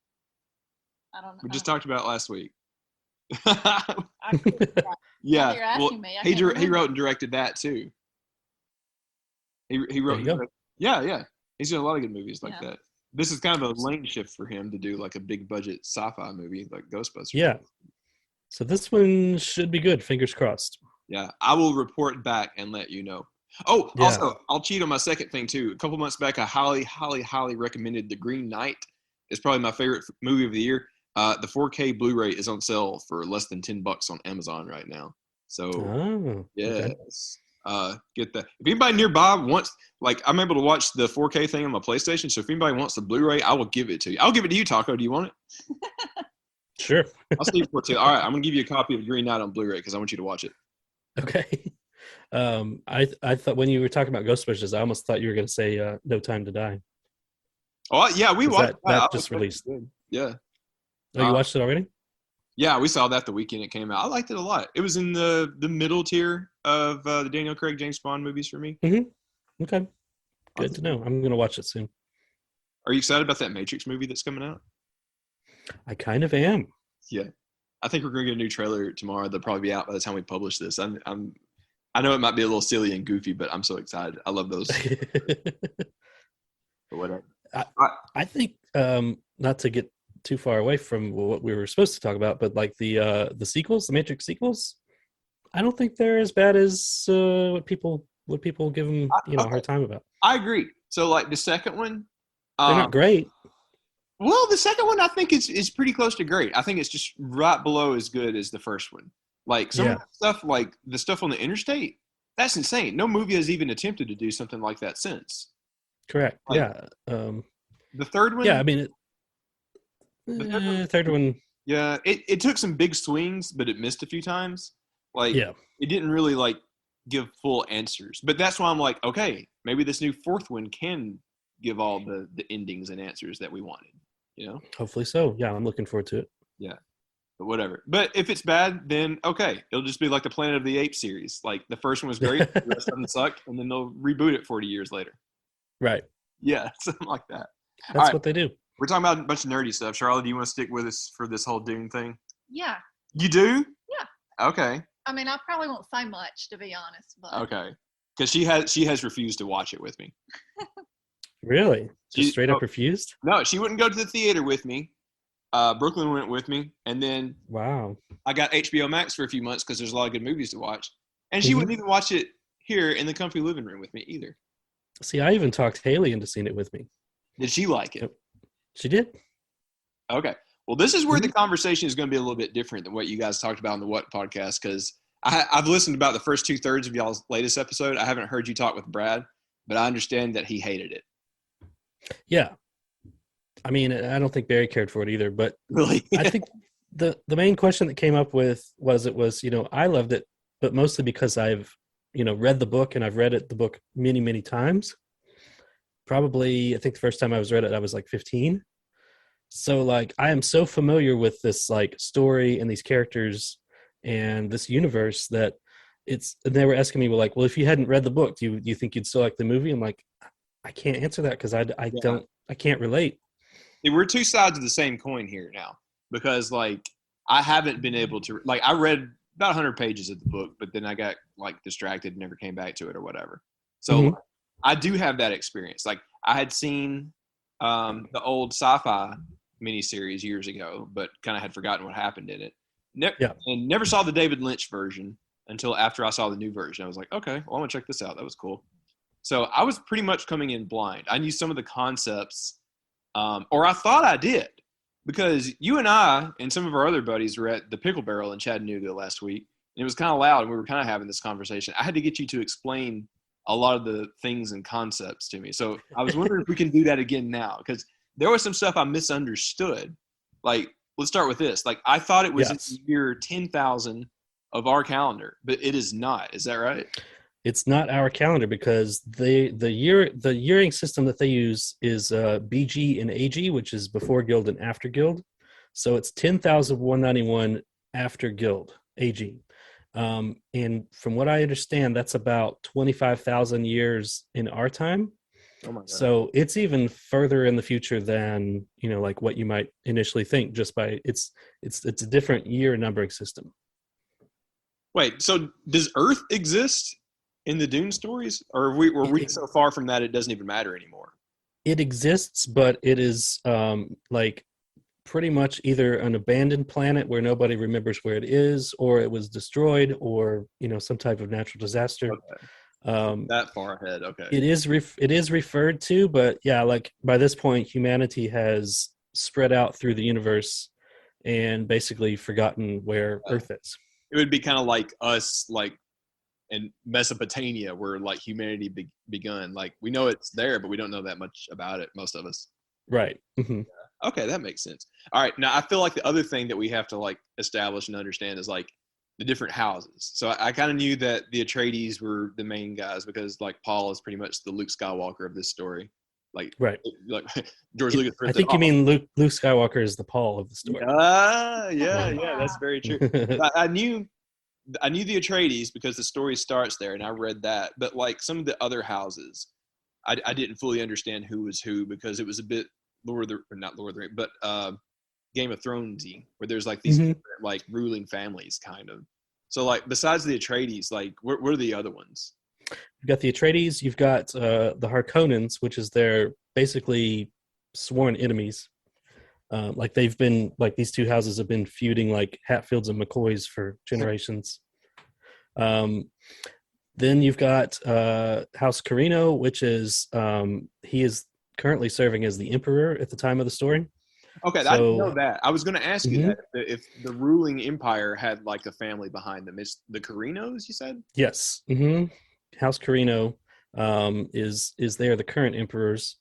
I don't know. We just talked about it last week. Yeah. Well, he wrote and directed that, too. He wrote and directed. Yeah. He's done a lot of good movies like that. This is kind of a lane shift for him to do like a big budget sci-fi movie like Ghostbusters. Yeah. So this one should be good. Fingers crossed. Yeah. I will report back and let you know. Oh, yeah. Also, I'll cheat on my second thing too. A couple months back, I highly, highly, highly recommended The Green Knight. It's probably my favorite movie of the year. The 4K Blu-ray is on sale for less than $10 on Amazon right now. So yes, get that. If anybody nearby wants, like, I'm able to watch the 4K thing on my PlayStation. So if anybody wants the Blu-ray, I will give it to you. I'll give it to you, Taco. Do you want it? Sure. I'll see it for you. All right, I'm gonna give you a copy of Green Knight on Blu-ray because I want you to watch it. Okay. I thought when you were talking about Ghostbusters, I almost thought you were going to say No Time to Die. Oh yeah, we watched that just released. Yeah. Oh, you watched it already? Yeah, we saw that the weekend it came out. I liked it a lot. It was in the middle tier of the Daniel Craig, James Bond movies for me. Mm-hmm. Okay. Good to know. I'm going to watch it soon. Are you excited about that Matrix movie that's coming out? I kind of am. Yeah. I think we're going to get a new trailer tomorrow. They'll probably be out by the time we publish this. I know it might be a little silly and goofy, but I'm so excited. I love those. But whatever. I think, not to get too far away from what we were supposed to talk about, but like the sequels, the Matrix sequels, I don't think they're as bad as what people give them a hard time about. I agree. So like the second one, they're not great. Well, the second one I think is pretty close to great. I think it's just right below as good as the first one. Like some of the stuff, like the stuff on the interstate, that's insane. No movie has even attempted to do something like that since. Correct. Like, yeah. The third one. Yeah, I mean, the third one. Yeah, it took some big swings, but it missed a few times. Like, it didn't really like give full answers. But that's why I'm like, okay, maybe this new fourth one can give all the endings and answers that we wanted. You know? Hopefully so. Yeah, I'm looking forward to it. Yeah. But whatever. But if it's bad, then okay. It'll just be like the Planet of the Apes series. Like the first one was great, the rest of them sucked, and then they'll reboot it 40 years later. Right. Yeah, something like that. That's what they do. We're talking about a bunch of nerdy stuff. Sharla, do you want to stick with us for this whole Dune thing? Yeah. You do? Yeah. Okay. I mean, I probably won't say much, to be honest. But okay. Because she has refused to watch it with me. Really? Just straight up refused? No, she wouldn't go to the theater with me. Brooklyn went with me, and then I got HBO Max for a few months because there's a lot of good movies to watch, and she wouldn't even watch it here in the comfy living room with me either. See, I even talked Haley into seeing it with me. Did she like it? She did. Okay. Well, this is where the conversation is going to be a little bit different than what you guys talked about on the What podcast, because I've listened about the first 2/3 of y'all's latest episode. I haven't heard you talk with Brad, but I understand that he hated it. Yeah. I mean, I don't think Barry cared for it either, but really, I think the main question that came up with was I loved it, but mostly because I've, read the book, and I've read the book many, many times. Probably, I think the first time I read it, I was like 15. So like, I am so familiar with this like story and these characters and this universe that they were asking me, well, if you hadn't read the book, do you think you'd still like the movie? I'm like, I can't answer that because I can't relate. See, we're two sides of the same coin here now, because like I haven't been able to, like, I read about 100 pages of the book, but then I got like distracted and never came back to it or whatever. So I do have that experience. Like I had seen the old sci-fi miniseries years ago, but kind of had forgotten what happened in it. And never saw the David Lynch version until after I saw the new version. I was like, okay, well, I'm gonna check this out. That was cool. So I was pretty much coming in blind. I knew some of the concepts, or I thought I did, because you and I and some of our other buddies were at the Pickle Barrel in Chattanooga last week, and it was kind of loud, and we were kind of having this conversation. I had to get you to explain a lot of the things and concepts to me. So I was wondering if we can do that again now, because there was some stuff I misunderstood. Like, let's start with this. Like, I thought it was in the year 10,000 of our calendar, but it is not. Is that right? It's not our calendar, because the yearing system that they use is BG and AG, which is before Guild and after Guild. So it's 10,191 after Guild, AG. And from what I understand, that's about 25,000 years in our time. Oh my God. So it's even further in the future than, like what you might initially think, just by it's a different year numbering system. Wait, so does Earth exist in the Dune stories, or were we so far from that it doesn't even matter anymore? It exists, but it is like pretty much either an abandoned planet where nobody remembers where it is, or it was destroyed, or some type of natural disaster. Okay. That far ahead. Okay. It is referred to, but yeah, like by this point, humanity has spread out through the universe, and basically forgotten where Earth is. It would be kind of like us, like in Mesopotamia, where like humanity begun. Like we know it's there, but we don't know that much about it. Most of us. Right. Okay, that makes sense. All right, now I feel like the other thing that we have to like establish and understand is like the different houses. So I kind of knew that the Atreides were the main guys because like Paul is pretty much the Luke Skywalker of this story. Like, right. Like George Lucas. I think you mean Luke Skywalker is the Paul of the story. Yeah, that's very true. I knew the Atreides because the story starts there, and I read that. But like some of the other houses, I didn't fully understand who was who because it was a bit not Lord of the Rings, but Game of Thronesy, where there's like these different, like ruling families, kind of. So like besides the Atreides, like what are the other ones? You've got the Atreides. You've got the Harkonnens, which is their basically sworn enemies. Like they've been like these two houses have been feuding like Hatfields and McCoys for generations. Then you've got House Carino, which is he is currently serving as the emperor at the time of the story. Okay, I didn't know that. I was going to ask you that if the ruling empire had like a family behind them. It's the Carinos, you said? Yes. House Carino is they are the current emperors,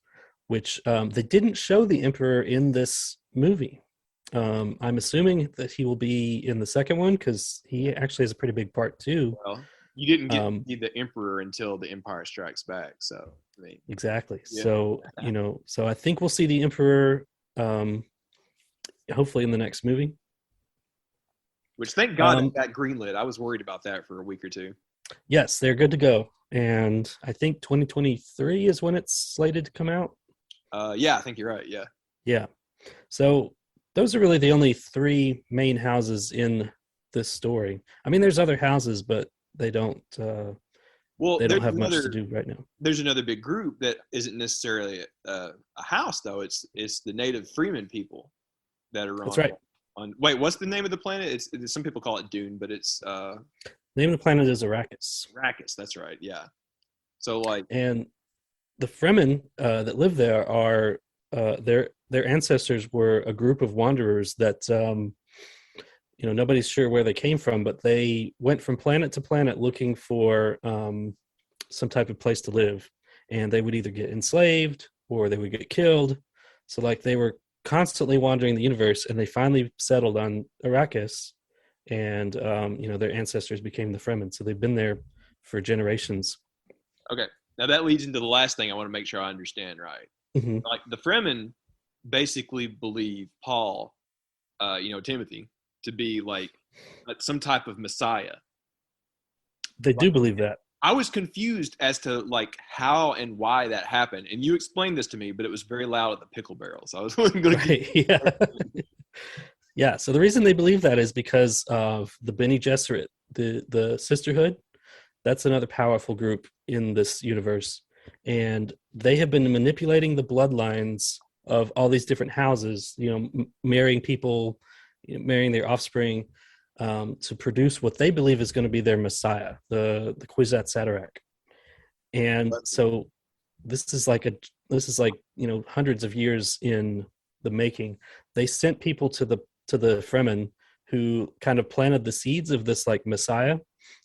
which they didn't show the emperor in this movie. I'm assuming that he will be in the second one because he actually has a pretty big part too. Well, you didn't get to see the emperor until The Empire Strikes Back, so I mean, exactly. Yeah. So so I think we'll see the emperor hopefully in the next movie. Which thank God it got greenlit. I was worried about that for a week or two. Yes, they're good to go, and I think 2023 is when it's slated to come out. Yeah, I think you're right. Yeah. So those are really the only three main houses in this story. I mean, there's other houses, but they don't. They don't have much to do right now. There's another big group that isn't necessarily a house, though. It's the native Freeman people that are on. That's right. Wait, what's the name of the planet? It's some people call it Dune, but it's the name of the planet is Arrakis. Arrakis, that's right. Yeah. So like, and the Fremen that live there are their ancestors were a group of wanderers that nobody's sure where they came from, but they went from planet to planet looking for some type of place to live, and they would either get enslaved or they would get killed. So like they were constantly wandering the universe, and they finally settled on Arrakis, and their ancestors became the Fremen. So they've been there for generations. Okay, now that leads into the last thing I want to make sure I understand right. Like the Fremen basically believe Paul, Timothy, to be like some type of Messiah. They do believe that. I was confused as to like how and why that happened, and you explained this to me, but it was very loud at the pickle barrel, so I was going to. Yeah. So the reason they believe that is because of the Bene Gesserit, the sisterhood. That's another powerful group in this universe, and they have been manipulating the bloodlines of all these different houses. Marrying people, marrying their offspring. To produce what they believe is going to be their Messiah, the Kwisatz Haderach. And so this is like hundreds of years in the making. They sent people to the Fremen who kind of planted the seeds of this like Messiah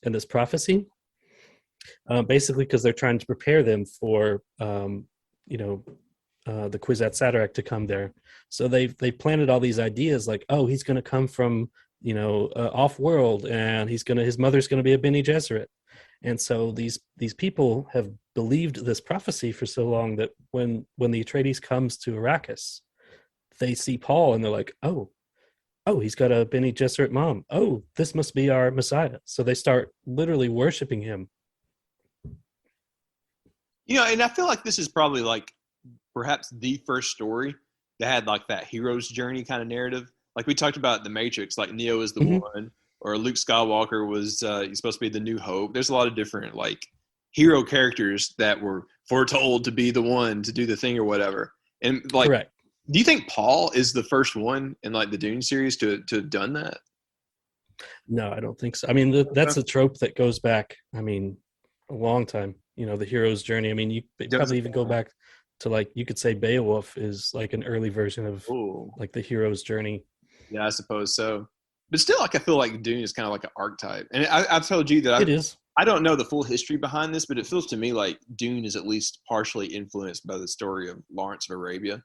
and this prophecy, basically because they're trying to prepare them for the Kwisatz Haderach to come there. So they planted all these ideas like, oh, he's going to come from off world, and his mother's gonna be a Bene Gesserit. And so these people have believed this prophecy for so long that when the Atreides comes to Arrakis, they see Paul and they're like, oh, he's got a Bene Gesserit mom. Oh, this must be our Messiah. So they start literally worshiping him. And I feel like this is probably like perhaps the first story that had like that hero's journey kind of narrative. Like we talked about The Matrix, like Neo is the one, or Luke Skywalker was he's supposed to be the New Hope. There's a lot of different like hero characters that were foretold to be the one to do the thing or whatever. And like, correct. Do you think Paul is the first one in like the Dune series to have done that? No, I don't think so. I mean, that's a trope that goes back, a long time. The hero's journey. I mean, you probably even go back to like, you could say Beowulf is like an early version of like the hero's journey. Yeah, I suppose so. But still, like I feel like Dune is kind of like an archetype. And I've told you that It is. I don't know the full history behind this, but it feels to me like Dune is at least partially influenced by the story of Lawrence of Arabia.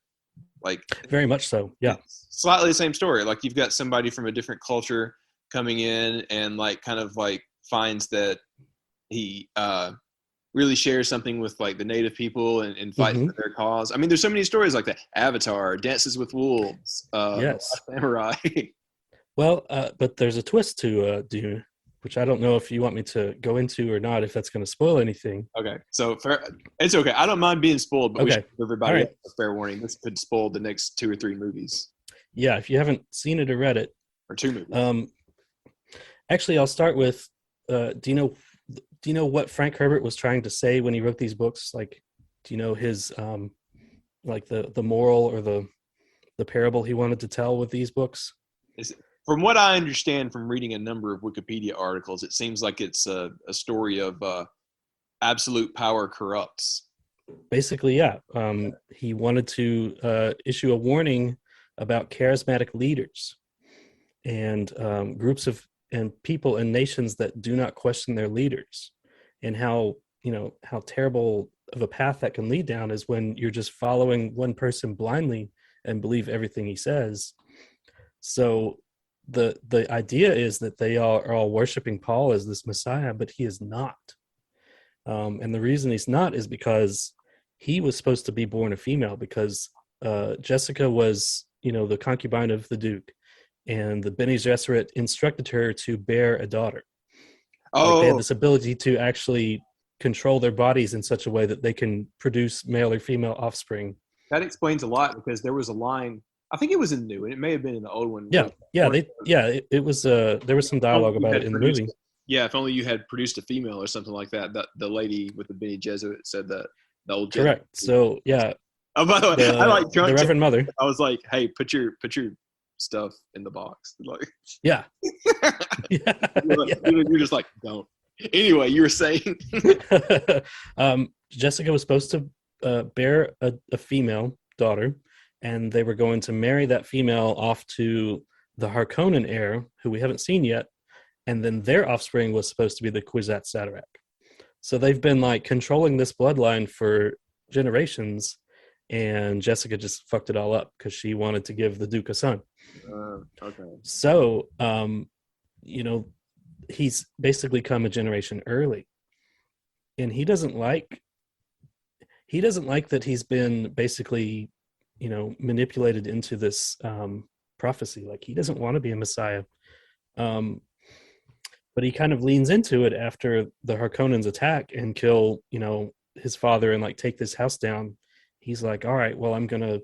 Like Very much so. Yeah. it's slightly the same story. Like you've got somebody from a different culture coming in and like kind of like finds that he really shares something with like the native people and fights for their cause. I mean, there's so many stories like that. Avatar, Dances with Wolves, Yes. Samurai. Well, but there's a twist to Dune, which I don't know if you want me to go into or not, if that's going to spoil anything. Okay, so it's okay. I don't mind being spoiled, but we should give everybody right. a fair warning. This could spoil the next 2 or 3 movies. Yeah, if you haven't seen it or read it. Or 2 movies. Actually, I'll start with, do you know what Frank Herbert was trying to say when he wrote these books? Like, do you know his, like the moral or the parable he wanted to tell with these books? From what I understand from reading a number of Wikipedia articles, it seems like it's a story of absolute power corrupts. Basically, yeah. He wanted to issue a warning about charismatic leaders and groups of and people and nations that do not question their leaders, and how terrible of a path that can lead down is when you're just following one person blindly and believe everything he says. So the idea is that they are all worshiping Paul as this Messiah, but he is not. And the reason he's not is because he was supposed to be born a female, because Jessica was, the concubine of the Duke, and the Bene Gesserit instructed her to bear a daughter. Oh, like they had this ability to actually control their bodies in such a way that they can produce male or female offspring. That explains a lot, because there was a line. I think it was in the new one. It may have been in the old one. It was. There was some dialogue about it in the movie. Yeah, if only you had produced a female or something like that. That the lady with the Bene Gesserit said that. The old correct. So yeah. Oh, by the way, I like the Reverend Mother. I was like, hey, put your stuff in the box. Like, yeah. You're just like, don't. Anyway, you were saying. Jessica was supposed to bear a female daughter, and they were going to marry that female off to the Harkonnen heir, who we haven't seen yet, and then their offspring was supposed to be the Kwisatz Haderach. So they've been like controlling this bloodline for generations, and Jessica just fucked it all up because she wanted to give the Duke a son. Okay. So, he's basically come a generation early, and he doesn't like that he's been basically, manipulated into this prophecy. Like, he doesn't want to be a Messiah. But he kind of leans into it after the Harkonnens attack and kill, his father and like take this house down. He's like, all right, well, I'm gonna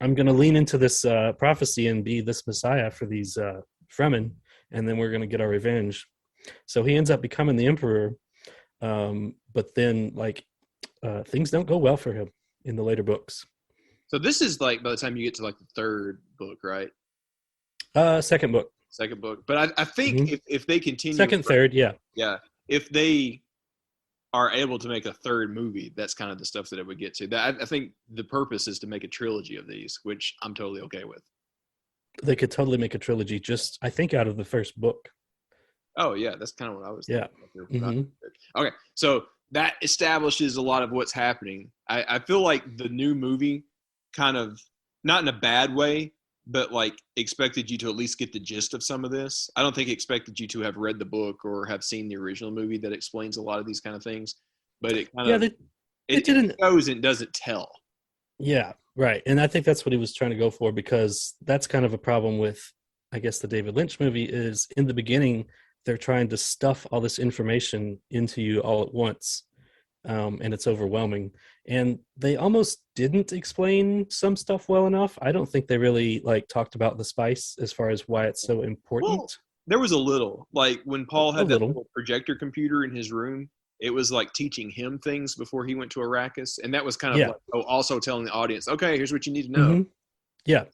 lean into this prophecy and be this Messiah for these Fremen, and then we're gonna get our revenge. So he ends up becoming the emperor, but then like things don't go well for him in the later books. So this is like by the time you get to like the 3rd book, right? Second book. But I think if they continue second, third, yeah, if they are able to make a 3rd movie, that's kind of the stuff that it would get to. That I think the purpose is to make a trilogy of these, which I'm totally okay with. They could totally make a trilogy, just I think out of the first book. Oh yeah, that's kind of what I was thinking. Yeah. Okay, so that establishes a lot of what's happening. I feel like the new movie kind of, not in a bad way, but like expected you to at least get the gist of some of this. I don't think it expected you to have read the book or have seen the original movie that explains a lot of these kind of things. But it kind of it shows and doesn't tell. Yeah, right. And I think that's what he was trying to go for, because that's kind of a problem with, I guess, the David Lynch movie is in the beginning, they're trying to stuff all this information into you all at once. And it's overwhelming. And they almost didn't explain some stuff well enough. I don't think they really like talked about the spice as far as why it's so important. Well, there was a little, like when Paul had that little projector computer in his room, it was like teaching him things before he went to Arrakis. And that was kind of like, also telling the audience, okay, here's what you need to know. Mm-hmm. Yeah.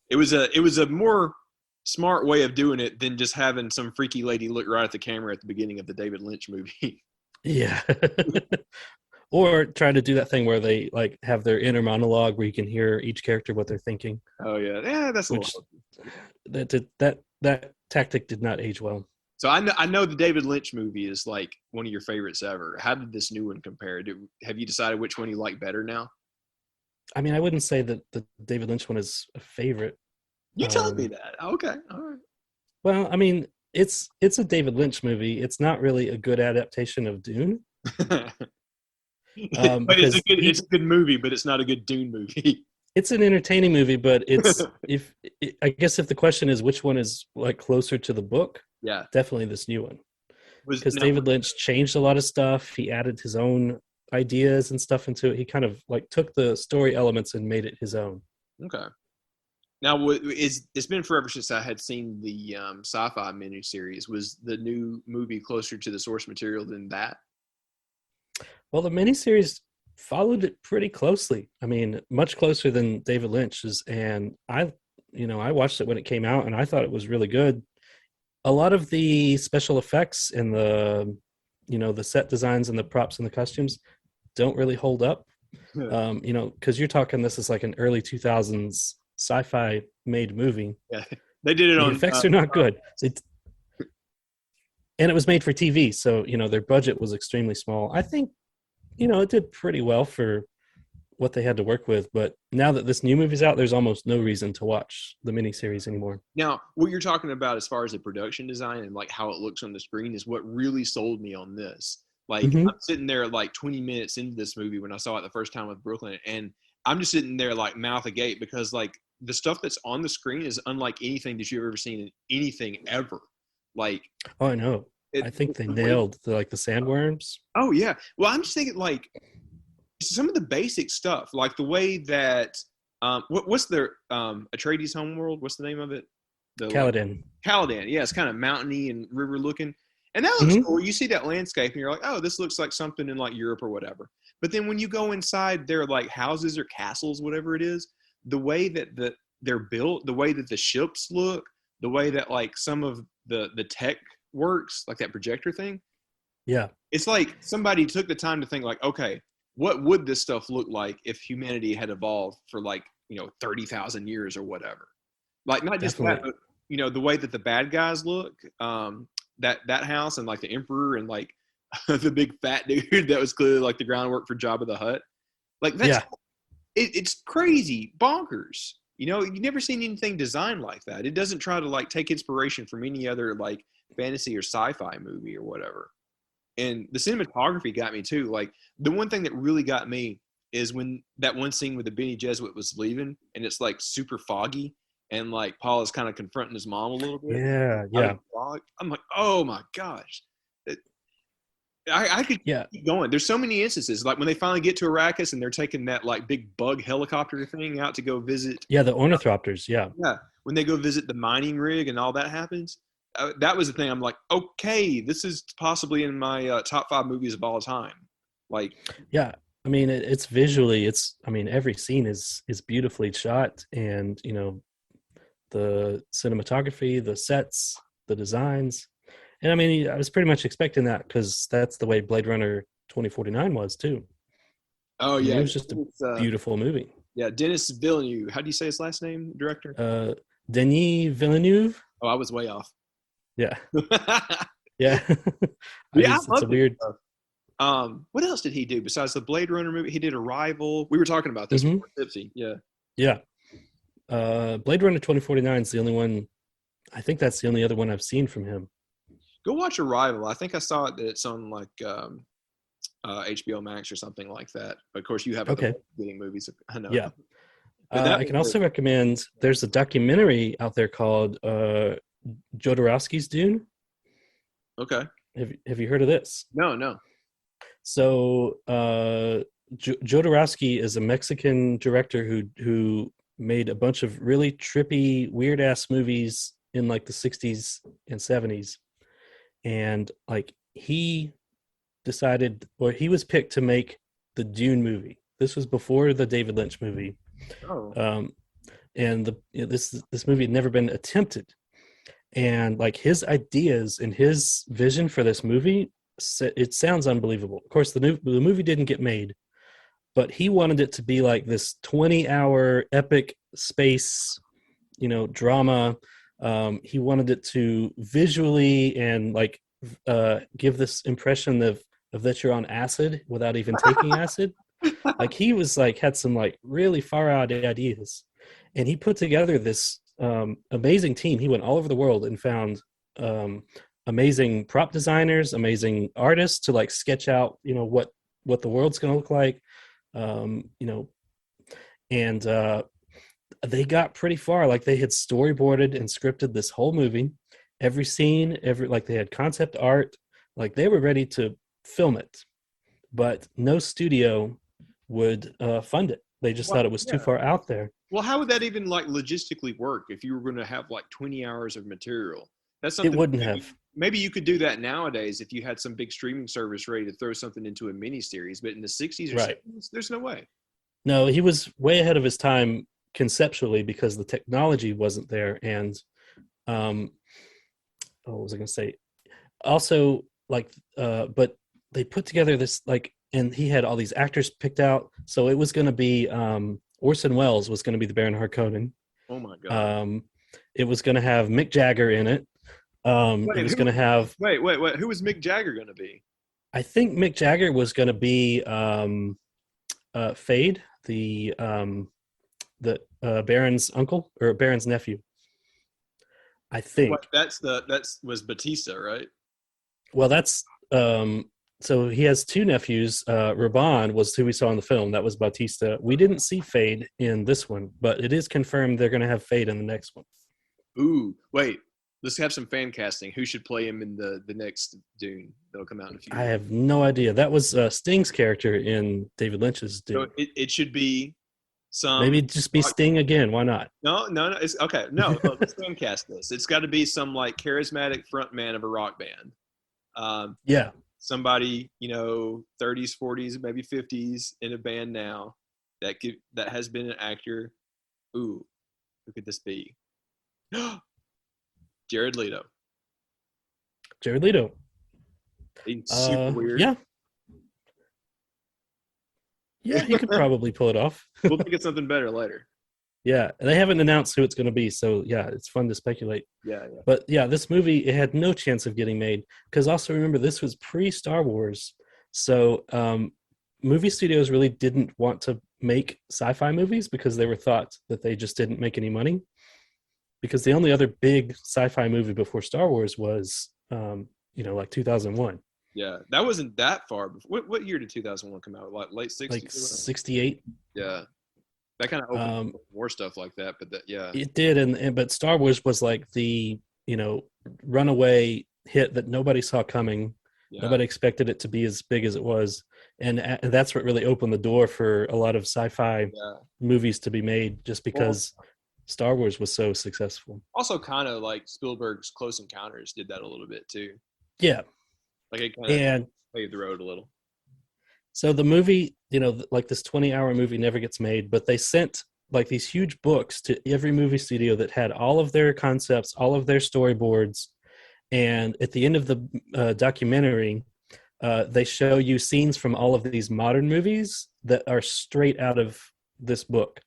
It was a more smart way of doing it than just having some freaky lady look right at the camera at the beginning of the David Lynch movie. Yeah. Or try to do that thing where they like have their inner monologue where you can hear each character what they're thinking. Oh yeah, that's a Which little. that tactic did not age well. So I know the David Lynch movie is like one of your favorites ever. How did this new one compare? Have you decided which one you like better now? I mean, I wouldn't say that the David Lynch one is a favorite. You telling me that? Okay, all right. Well, I mean, it's a David Lynch movie. It's not really a good adaptation of Dune. But it's a good movie, but it's not a good Dune movie. It's an entertaining movie, but I guess if the question is which one is like closer to the book, yeah, definitely this new one. Because David Lynch changed a lot of stuff. He added his own ideas and stuff into it. He kind of like took the story elements and made it his own. Okay. Now, it's been forever since I had seen the sci-fi miniseries. Was the new movie closer to the source material than that? Well, the miniseries followed it pretty closely. I mean, much closer than David Lynch's. And I watched it when it came out, and I thought it was really good. A lot of the special effects and the set designs and the props and the costumes don't really hold up. Because you're talking this is like an early 2000s sci-fi made movie. Yeah, they did it the on. The effects are not good. And it was made for TV, so their budget was extremely small. I think it did pretty well for what they had to work with. But now that this new movie's out, there's almost no reason to watch the miniseries anymore. Now, what you're talking about as far as the production design and like how it looks on the screen is what really sold me on this. Like I'm sitting there like 20 minutes into this movie when I saw it the first time with Brooklyn, and I'm just sitting there like mouth agape because like the stuff that's on the screen is unlike anything that you've ever seen in anything ever. Like, oh, I know. I think they nailed the sandworms. Oh yeah. Well, I'm just thinking like some of the basic stuff, like the way that what's their Atreides homeworld? What's the name of it? Caladan. Caladan. Yeah, it's kind of mountainy and river looking, and that looks cool. You see that landscape, and you're like, oh, this looks like something in like Europe or whatever. But then when you go inside their like houses or castles, whatever it is, the way that they're built, the way that the ships look, the way that like some of the tech works, like that projector thing. Yeah. It's like somebody took the time to think like, okay, what would this stuff look like if humanity had evolved for like, 30,000 years or whatever? Like not just that, but the way that the bad guys look, that house and like the emperor and like the big fat dude that was clearly like the groundwork for Jabba the Hutt. Like that's it's crazy bonkers. You've never seen anything designed like that. It doesn't try to like take inspiration from any other like fantasy or sci-fi movie or whatever. And the cinematography got me too. Like the one thing that really got me is when that one scene where the Bene Gesserit was leaving and it's like super foggy and like Paul is kind of confronting his mom a little bit. Yeah. I'm like, oh my gosh. I could keep going. There's so many instances. Like when they finally get to Arrakis and they're taking that like big bug helicopter thing out to go visit. Yeah, the ornithopters. Yeah. Yeah. When they go visit the mining rig and all that happens. That was the thing. I'm like, okay, this is possibly in my top 5 movies of all time. Like, yeah, I mean, it's visually, every scene is beautifully shot, and the cinematography, the sets, the designs, and I mean, I was pretty much expecting that because that's the way Blade Runner 2049 was too. Oh yeah, it was just a beautiful movie. Yeah, Denis Villeneuve. How do you say his last name, director? Denis Villeneuve. Oh, I was way off. Yeah. Yeah. It's a weird. What else did he do besides the Blade Runner movie? He did Arrival. We were talking about this before Tipsy. Yeah. Yeah. Blade Runner 2049 is the only one. I think that's the only other one I've seen from him. Go watch Arrival. I think I saw it that it's on like HBO Max or something like that. But of course, you have other getting movies. I know. Yeah. I can also recommend. There's a documentary out there called Jodorowsky's Dune. Okay. Have you heard of this? No. So Jodorowsky is a Mexican director who made a bunch of really trippy, weird ass movies in like the 60s and 70s, and like he decided, or he was picked to make the Dune movie. This was before the David Lynch movie. Oh. And this movie had never been attempted. And like his ideas and his vision for this movie it sounds unbelievable. Of course, the movie didn't get made, but he wanted it to be like this 20-hour epic space, drama. He wanted it to visually and like give this impression of that you're on acid without even taking acid. Like he was like had some like really far out ideas, and he put together this amazing team. He went all over the world and found amazing prop designers, amazing artists to like sketch out what the world's going to look like, and they got pretty far. Like they had storyboarded and scripted this whole movie, every scene, like they had concept art, like they were ready to film it, but no studio would fund it. They just thought it was too far out there. Well, how would that even like logistically work if you were going to have like 20 hours of material? That's something it wouldn't have. Maybe you could do that nowadays if you had some big streaming service ready to throw something into a miniseries, but in the 60s or 70s, there's no way. No, he was way ahead of his time conceptually because the technology wasn't there. And what was I going to say? Also, like, but they put together this like, and he had all these actors picked out. So it was going to be Orson Welles was going to be the Baron Harkonnen. Oh my god! It was going to have Mick Jagger in it. It was going to have. Wait! Who was Mick Jagger going to be? I think Mick Jagger was going to be Fade, the Baron's uncle or Baron's nephew. I think was Batista, right? Well, that's so he has two nephews. Raban was who we saw in the film. That was Bautista. We didn't see Fade in this one, but it is confirmed they're going to have Fade in the next one. Ooh, wait. Let's have some fan casting. Who should play him in the next Dune that'll come out in a few years? I have no idea. That was Sting's character in David Lynch's Dune. So it should be some... Maybe just be Sting again. Why not? No. It's okay. No, let's fan cast this. It's got to be some like charismatic frontman of a rock band. Yeah. Somebody, 30s, 40s, maybe 50s in a band now that has been an actor. Ooh, who could this be? Jared Leto. He's super weird. Yeah. Yeah, he could probably pull it off. We'll think of something better later. Yeah, they haven't announced who it's going to be, so yeah, it's fun to speculate. Yeah. But yeah, this movie, it had no chance of getting made because also remember this was pre-Star Wars, so movie studios really didn't want to make sci-fi movies because they were thought that they just didn't make any money. Because the only other big sci-fi movie before Star Wars was, like 2001. Yeah, that wasn't that far before. What year did 2001 come out? Like late 60s? Like 68. Yeah. That kind of opened more stuff like that, but yeah. It did, but Star Wars was like the, runaway hit that nobody saw coming. Yeah. Nobody expected it to be as big as it was. And that's what really opened the door for a lot of sci-fi movies to be made just because Star Wars was so successful. Also kind of like Spielberg's Close Encounters did that a little bit too. Yeah. Like it kind of paved the road a little. So the movie, like this 20-hour movie never gets made, but they sent like these huge books to every movie studio that had all of their concepts, all of their storyboards. And at the end of the documentary, they show you scenes from all of these modern movies that are straight out of this book.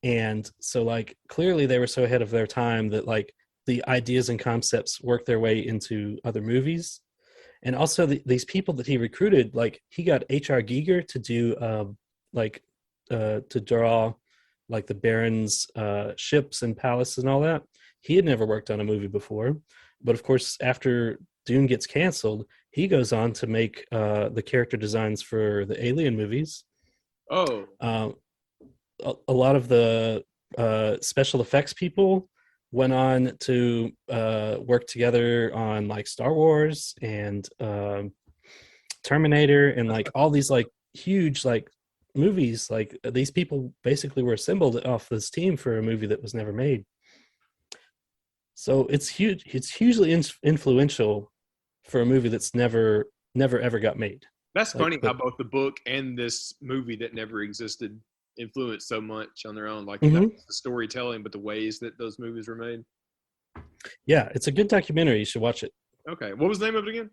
And so like clearly they were so ahead of their time that like the ideas and concepts worked their way into other movies. And also these people that he recruited, like he got H.R. Giger to do to draw like the Baron's ships and palaces and all that. He had never worked on a movie before. But of course, after Dune gets canceled, he goes on to make the character designs for the Alien movies. Oh. A lot of the special effects people went on to work together on like Star Wars and Terminator and like all these like huge like movies. Like these people basically were assembled off this team for a movie that was never made. So it's huge. It's hugely influential for a movie that's never ever got made. That's funny how both the book and this movie that never existed influenced so much on their own. Like not the storytelling, but the ways that those movies were made. Yeah, it's a good documentary. You should watch it. Okay, what was the name of it again?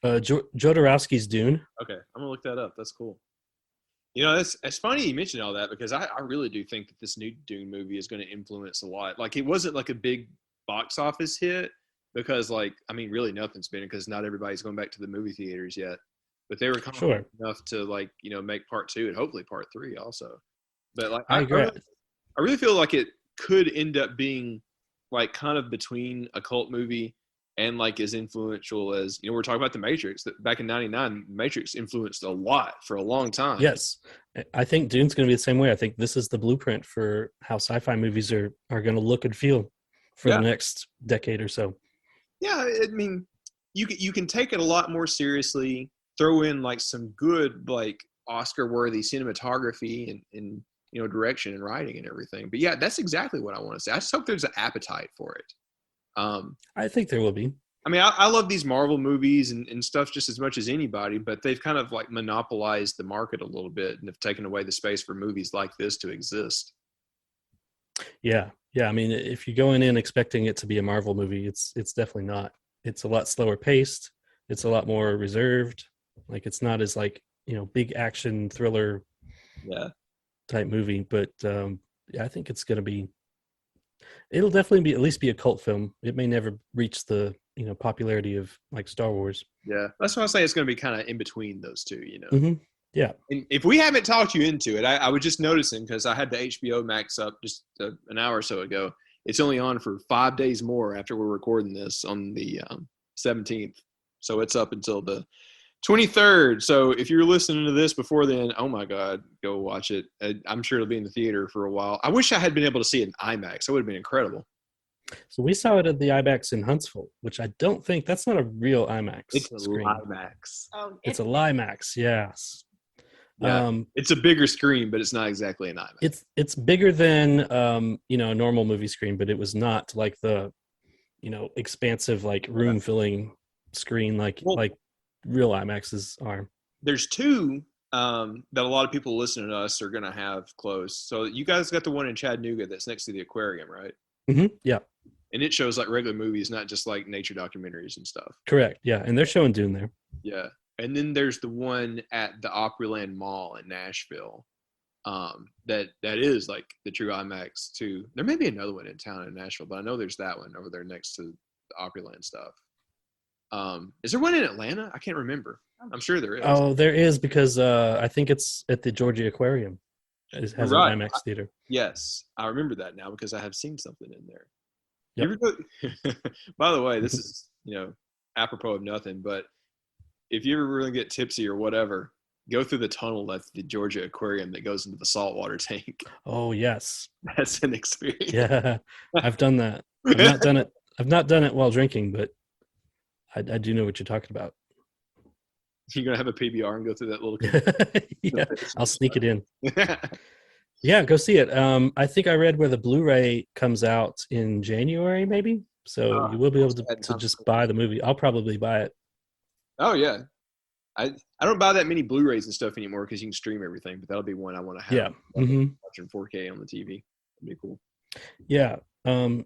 Jodorowsky's Dune. Okay, I'm gonna look that up. That's cool. You know, it's funny you mentioned all that because I really do think that this new Dune movie is going to influence a lot. Like, it wasn't like a big box office hit because, like, I mean, really nothing's been because not everybody's going back to the movie theaters yet. But they were confident enough to, like, you know, make part 2 and hopefully part 3 also. But like, I agree. I really feel like it could end up being like kind of between a cult movie and like as influential as, you know, we're talking about The Matrix. That back in '99, Matrix influenced a lot for a long time. Yes, I think Dune's going to be the same way. I think this is the blueprint for how sci-fi movies are going to look and feel for the next decade or so. Yeah, I mean, you can take it a lot more seriously. Throw in like some good like Oscar-worthy cinematography and you know, direction and writing and everything. But yeah, that's exactly what I want to say. I just hope there's an appetite for it. I think there will be. I mean, I love these Marvel movies and stuff just as much as anybody, but they've kind of like monopolized the market a little bit and have taken away the space for movies like this to exist. Yeah. I mean, if you're going in expecting it to be a Marvel movie, it's definitely not. It's a lot slower paced. It's a lot more reserved. Like, it's not as like, you know, big action thriller type movie. But yeah, I think it's going to be. It'll definitely be at least be a cult film. It may never reach the, you know, popularity of like Star Wars. Yeah, that's why I say it's going to be kind of in between those two, you know. Mm-hmm. Yeah. And if we haven't talked you into it, I was just noticing because I had the HBO Max up just an hour or so ago. It's only on for 5 days more after we're recording this on the 17th. So it's up until the 23rd. So if you're listening to this before then, oh my God, go watch it. I'm sure it'll be in the theater for a while. I wish I had been able to see it in IMAX. That would have been incredible. So we saw it at the IMAX in Huntsville, which I don't think that's not a real IMAX. It's a screen. IMAX. Oh, It's a LIMAX, yes. Yeah, it's a bigger screen, but it's not exactly an IMAX. It's bigger than you know, a normal movie screen, but it was not like the, you know, expansive like room filling screen like real IMAXs are. There's two that a lot of people listening to us are going to have close. So you guys got the one in Chattanooga that's next to the aquarium, right? Mm-hmm. Yeah. And it shows like regular movies, not just like nature documentaries and stuff. Correct. Yeah, and they're showing Dune there. Yeah. And then there's the one at the Opryland Mall in Nashville. That is like the true IMAX too. There may be another one in town in Nashville, but I know there's that one over there next to the Opryland stuff. Is there one in Atlanta? I can't remember. I'm sure there is. Oh, there is, because I think it's at the Georgia Aquarium. It has an IMAX theater. Yes, I remember that now because I have seen something in there. Yep. You ever go, by the way, this is, you know, apropos of nothing, but if you ever really get tipsy or whatever, go through the tunnel at the Georgia Aquarium that goes into the saltwater tank. Oh, yes. That's an experience. Yeah, I've done that. I've not done it. I've not done it while drinking, but I do know what you're talking about. You're gonna have a PBR and go through that little. Yeah, I'll sneak it in. Yeah, go see it. I think I read where the Blu-ray comes out in January, maybe. So you will be able to just buy the movie. I'll probably buy it. Oh yeah, I don't buy that many Blu-rays and stuff anymore because you can stream everything. But that'll be one I want to have. Yeah, watching 4K on the TV. That'd be cool. Yeah, and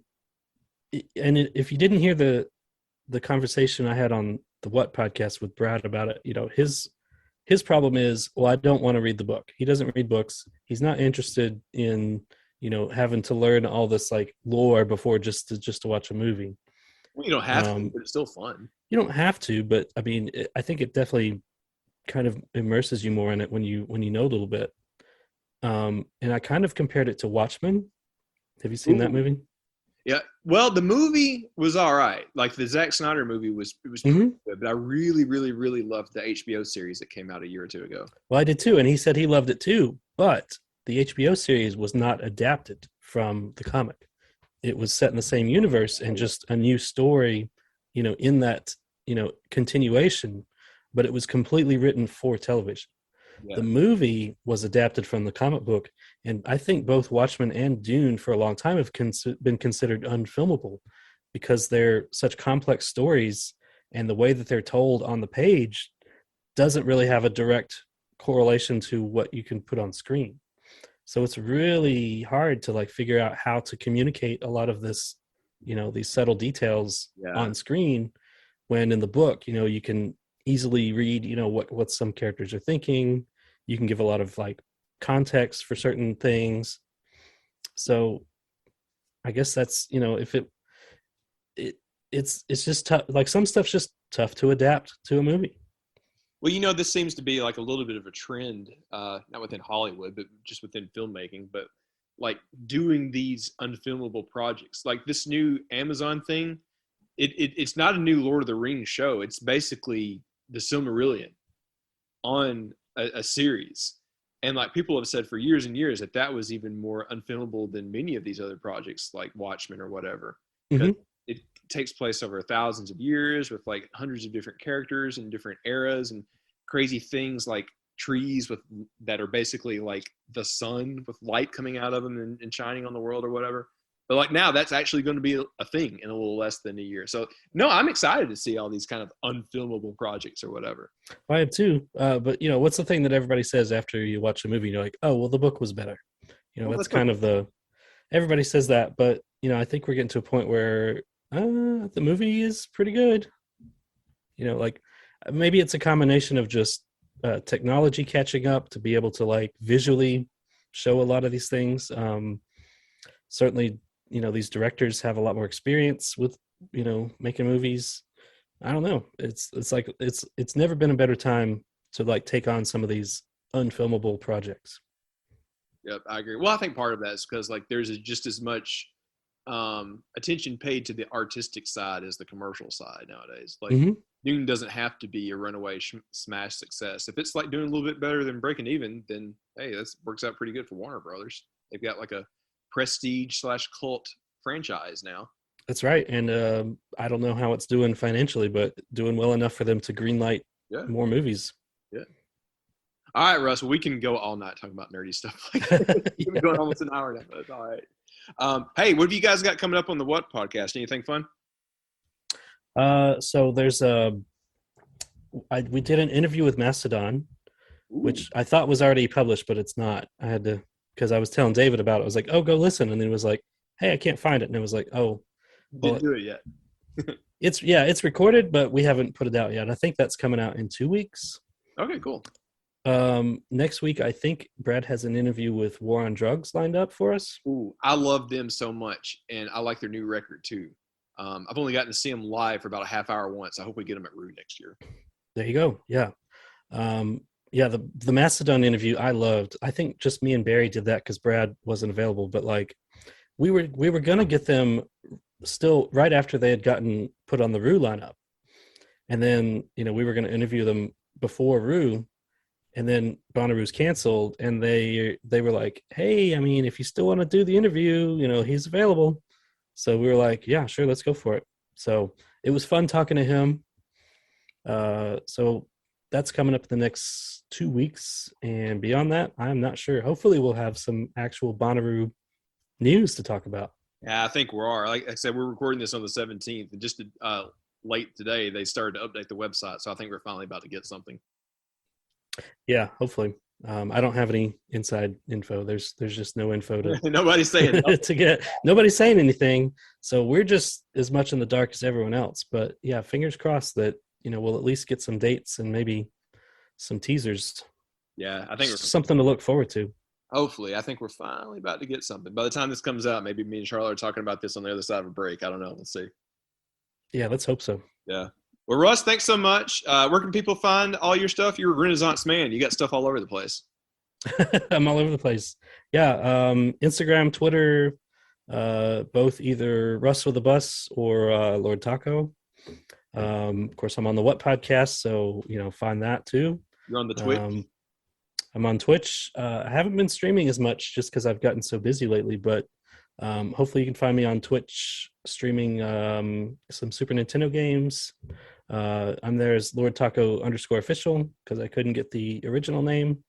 if you didn't hear the conversation I had on the What podcast with Brad about it, you know, his problem is, well, I don't want to read the book. He doesn't read books. He's not interested in, you know, having to learn all this like lore before just to watch a movie. Well, you don't have to, but it's still fun. You don't have to, but I mean, I think it definitely kind of immerses you more in it when you know a little bit. And I kind of compared it to Watchmen. Have you seen that movie? Yeah. Well, the movie was all right. Like the Zack Snyder movie was pretty good, but I really, really, really loved the HBO series that came out a year or two ago. Well, I did too, and he said he loved it too, but the HBO series was not adapted from the comic. It was set in the same universe and just a new story, you know, in that, you know, continuation, but it was completely written for television. Yeah. The movie was adapted from the comic book, and I think both Watchmen and Dune for a long time have been considered unfilmable because they're such complex stories, and the way that they're told on the page doesn't really have a direct correlation to what you can put on screen. So it's really hard to like figure out how to communicate a lot of this, you know, these subtle details on screen, when in the book, you know, you can easily read, what some characters are thinking. You can give a lot of like context for certain things. So I guess that's, if it's just tough. Like some stuff's just tough to adapt to a movie. Well, this seems to be like a little bit of a trend, not within Hollywood, but just within filmmaking, but like doing these unfilmable projects. Like this new Amazon thing, it's not a new Lord of the Rings show. It's basically the Silmarillion on a series. And like people have said for years and years that was even more unfilmable than many of these other projects like Watchmen or whatever. Because it takes place over thousands of years with like hundreds of different characters and different eras and crazy things like trees that are basically like the sun with light coming out of them and shining on the world or whatever. But like now that's actually going to be a thing in a little less than a year. So no, I'm excited to see all these kind of unfilmable projects or whatever. I am too. But what's the thing that everybody says after you watch a movie? You're like, oh, well, the book was better. That's kind of everybody says that. But, I think we're getting to a point where the movie is pretty good. Like maybe it's a combination of just technology catching up to be able to like visually show a lot of these things. Certainly, these directors have a lot more experience with, making movies. I don't know. It's like it's never been a better time to like take on some of these unfilmable projects. Yep, I agree. Well, I think part of that is because like there's just as much attention paid to the artistic side as the commercial side nowadays. Like Dune doesn't have to be a runaway smash success. If it's like doing a little bit better than breaking even, then hey, that works out pretty good for Warner Brothers. They've got like a prestige/cult franchise now. That's right. And I don't know how it's doing financially, but doing well enough for them to greenlight more movies. Yeah. All right, Russ, we can go all night talking about nerdy stuff. We've been going almost an hour now, but it's all right. Hey, what have you guys got coming up on the What podcast? Anything fun? So there's we did an interview with Mastodon, which I thought was already published, but it's not. I had to, because I was telling David about it. I was like, oh, go listen. And then he was like, hey, I can't find it. And it was like, oh. Well, didn't do it yet. It's recorded, but we haven't put it out yet. I think that's coming out in 2 weeks. Okay, cool. Next week, I think Brad has an interview with War on Drugs lined up for us. Ooh, I love them so much, and I like their new record too. I've only gotten to see them live for about a half hour once. I hope we get them at Rue next year. There you go. Yeah. The Mastodon interview I loved. I think just me and Barry did that because Brad wasn't available, but like we were gonna get them still right after they had gotten put on the Rue lineup, and then we were gonna interview them before Rue. And then Bonnaroo's canceled, and they were like, hey, I mean, if you still want to do the interview, he's available. So we were like, yeah, sure, let's go for it. So it was fun talking to him. So that's coming up in the next 2 weeks. And beyond that, I'm not sure. Hopefully we'll have some actual Bonnaroo news to talk about. Yeah, I think we are. Like I said, we're recording this on the 17th. And just late today, they started to update the website. So I think we're finally about to get something. Yeah, hopefully. I don't have any inside info. There's just no info to nobody's saying to get. Nobody's saying anything. So we're just as much in the dark as everyone else. But yeah, fingers crossed that we'll at least get some dates and maybe some teasers. Yeah, I think something to look forward to. Hopefully, I think we're finally about to get something. By the time this comes out, maybe me and Sharla are talking about this on the other side of a break. I don't know. Let's see. Yeah, let's hope so. Yeah. Well, Russ, thanks so much. Where can people find all your stuff? You're a Renaissance man. You got stuff all over the place. I'm all over the place. Yeah. Instagram, Twitter, both either Russ with the Bus or Lord Taco. Of course, I'm on the What podcast, so find that too. You're on the Twitch. I'm on Twitch. I haven't been streaming as much just because I've gotten so busy lately, but hopefully you can find me on Twitch streaming some Super Nintendo games. I'm there as Lord Taco _official because I couldn't get the original name.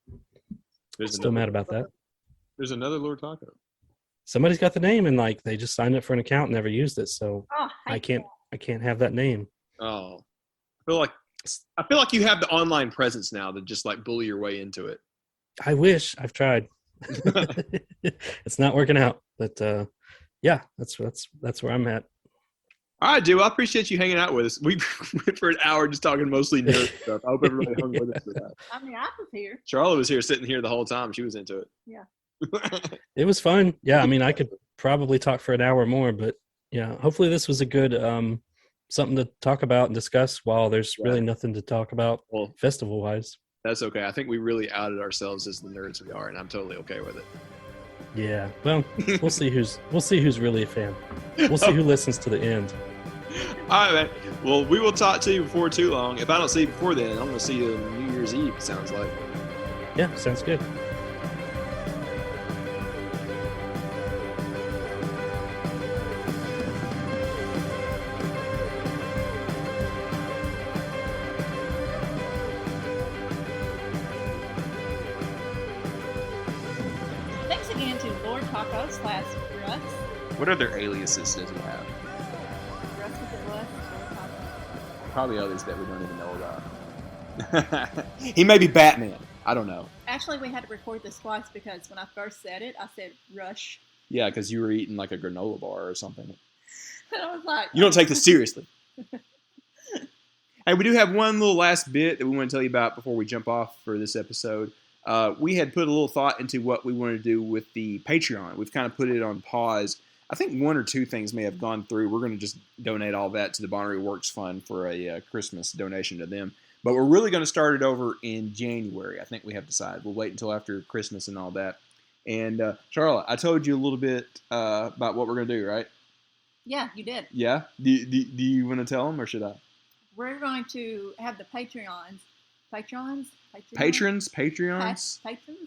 Still mad about that. There's another Lord Taco. Somebody's got the name and like they just signed up for an account and never used it, so I can't have that name. Oh, I feel like you have the online presence now to just like bully your way into it. I wish. I've tried. It's not working out, but yeah, that's where I'm at. All right, dude. Well, I appreciate you hanging out with us. We went for an hour just talking mostly nerd stuff. I hope everybody hung with us for that. I mean, I was here. Sharla was here, sitting here the whole time. She was into it. Yeah. It was fun. Yeah, I mean, I could probably talk for an hour more, but yeah, hopefully this was a good something to talk about and discuss while there's really nothing to talk about festival-wise. That's okay. I think we really outed ourselves as the nerds we are, and I'm totally okay with it. Yeah. Well, we'll see who's really a fan. We'll see who listens to the end. All right, man. Well, we will talk to you before too long. If I don't see you before then, I'm going to see you on New Year's Eve, it sounds like. Yeah, sounds good. Thanks again to Lord Tacos / Russ. What other aliases does he have? Russ with the Russ. Lord Tacos. Probably others that we don't even know about. He may be Batman. I don't know. Actually, we had to record this twice because when I first said it, I said Rush. Yeah, because you were eating like a granola bar or something. And I was like, You don't take this seriously. Hey, we do have one little last bit that we want to tell you about before we jump off for this episode. We had put a little thought into what we wanted to do with the Patreon. We've kind of put it on pause. I think one or two things may have gone through. We're going to just donate all that to the Bonnaroo Works Fund for a Christmas donation to them. But we're really going to start it over in January. I think we have decided. We'll wait until after Christmas and all that. And Sharla, I told you a little bit about what we're going to do, right? yeah, you did. Yeah? Do you want to tell them or should I? We're going to have the Patreons. Patrons? Patrons?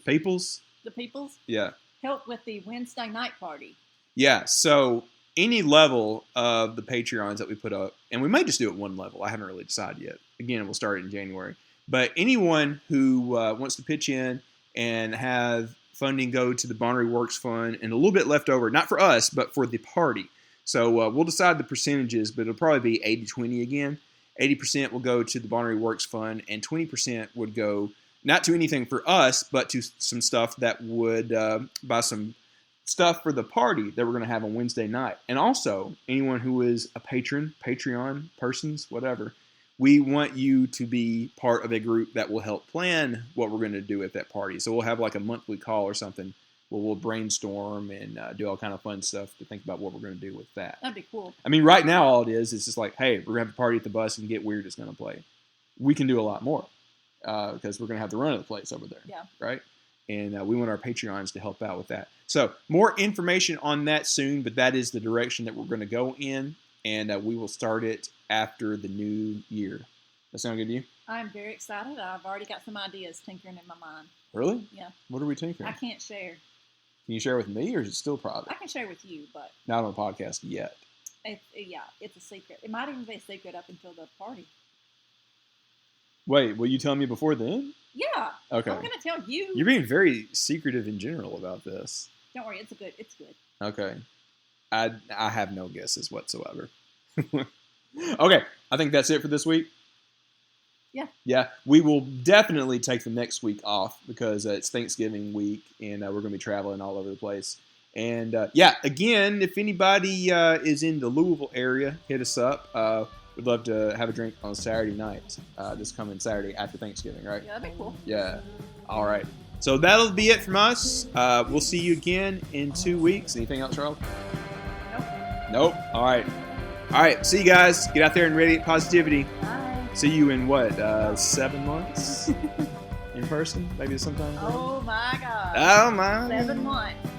Peoples? The peoples Yeah. help with the Wednesday night party. Yeah, so any level of the Patreons that we put up, and we might just do it one level. I haven't really decided yet. Again, we'll start it in January. But anyone who wants to pitch in and have funding go to the Bonnaroo Works Fund and a little bit left over, not for us, but for the party. So we'll decide the percentages, but it'll probably be 80-20 again. 80% will go to the Bonnaroo Works Fund, and 20% would go not to anything for us, but to some stuff that would buy some stuff for the party that we're going to have on Wednesday night. And also, anyone who is a patron, Patreon, persons, whatever, we want you to be part of a group that will help plan what we're going to do at that party. So we'll have like a monthly call or something where we'll brainstorm and do all kind of fun stuff to think about what we're going to do with that. That'd be cool. I mean, right now, all it is just like, hey, we're going to have a party at the bus and Get Weird is going to play. We can do a lot more because we're going to have the run of the place over there. Yeah. Right? And we want our Patreons to help out with that. So more information on that soon, but that is the direction that we're going to go in, and we will start it after the new year. That sound good to you? I'm very excited. I've already got some ideas tinkering in my mind. Really? Yeah. What are we tinkering? I can't share. Can you share with me, or is it still private? I can share with you, but Not on the podcast yet. it's a secret. It might even be a secret up until the party. Wait, will you tell me before then? Yeah. Okay. I'm going to tell you. You're being very secretive in general about this. Don't worry. It's good. Okay. I have no guesses whatsoever. Okay. I think that's it for this week. Yeah. Yeah. We will definitely take the next week off because it's Thanksgiving week and we're going to be traveling all over the place. And again, if anybody is in the Louisville area, hit us up. We'd love to have a drink on Saturday night, this coming Saturday after Thanksgiving, right? Yeah, that'd be cool. Yeah. All right. So that'll be it from us. We'll see you again in 2 weeks. Anything else, Charles? Nope. All right. All right. See you guys. Get out there and radiate positivity. Bye. See you in what, 7 months? In person? Maybe sometime? Oh, my God. Oh, my. 7 months.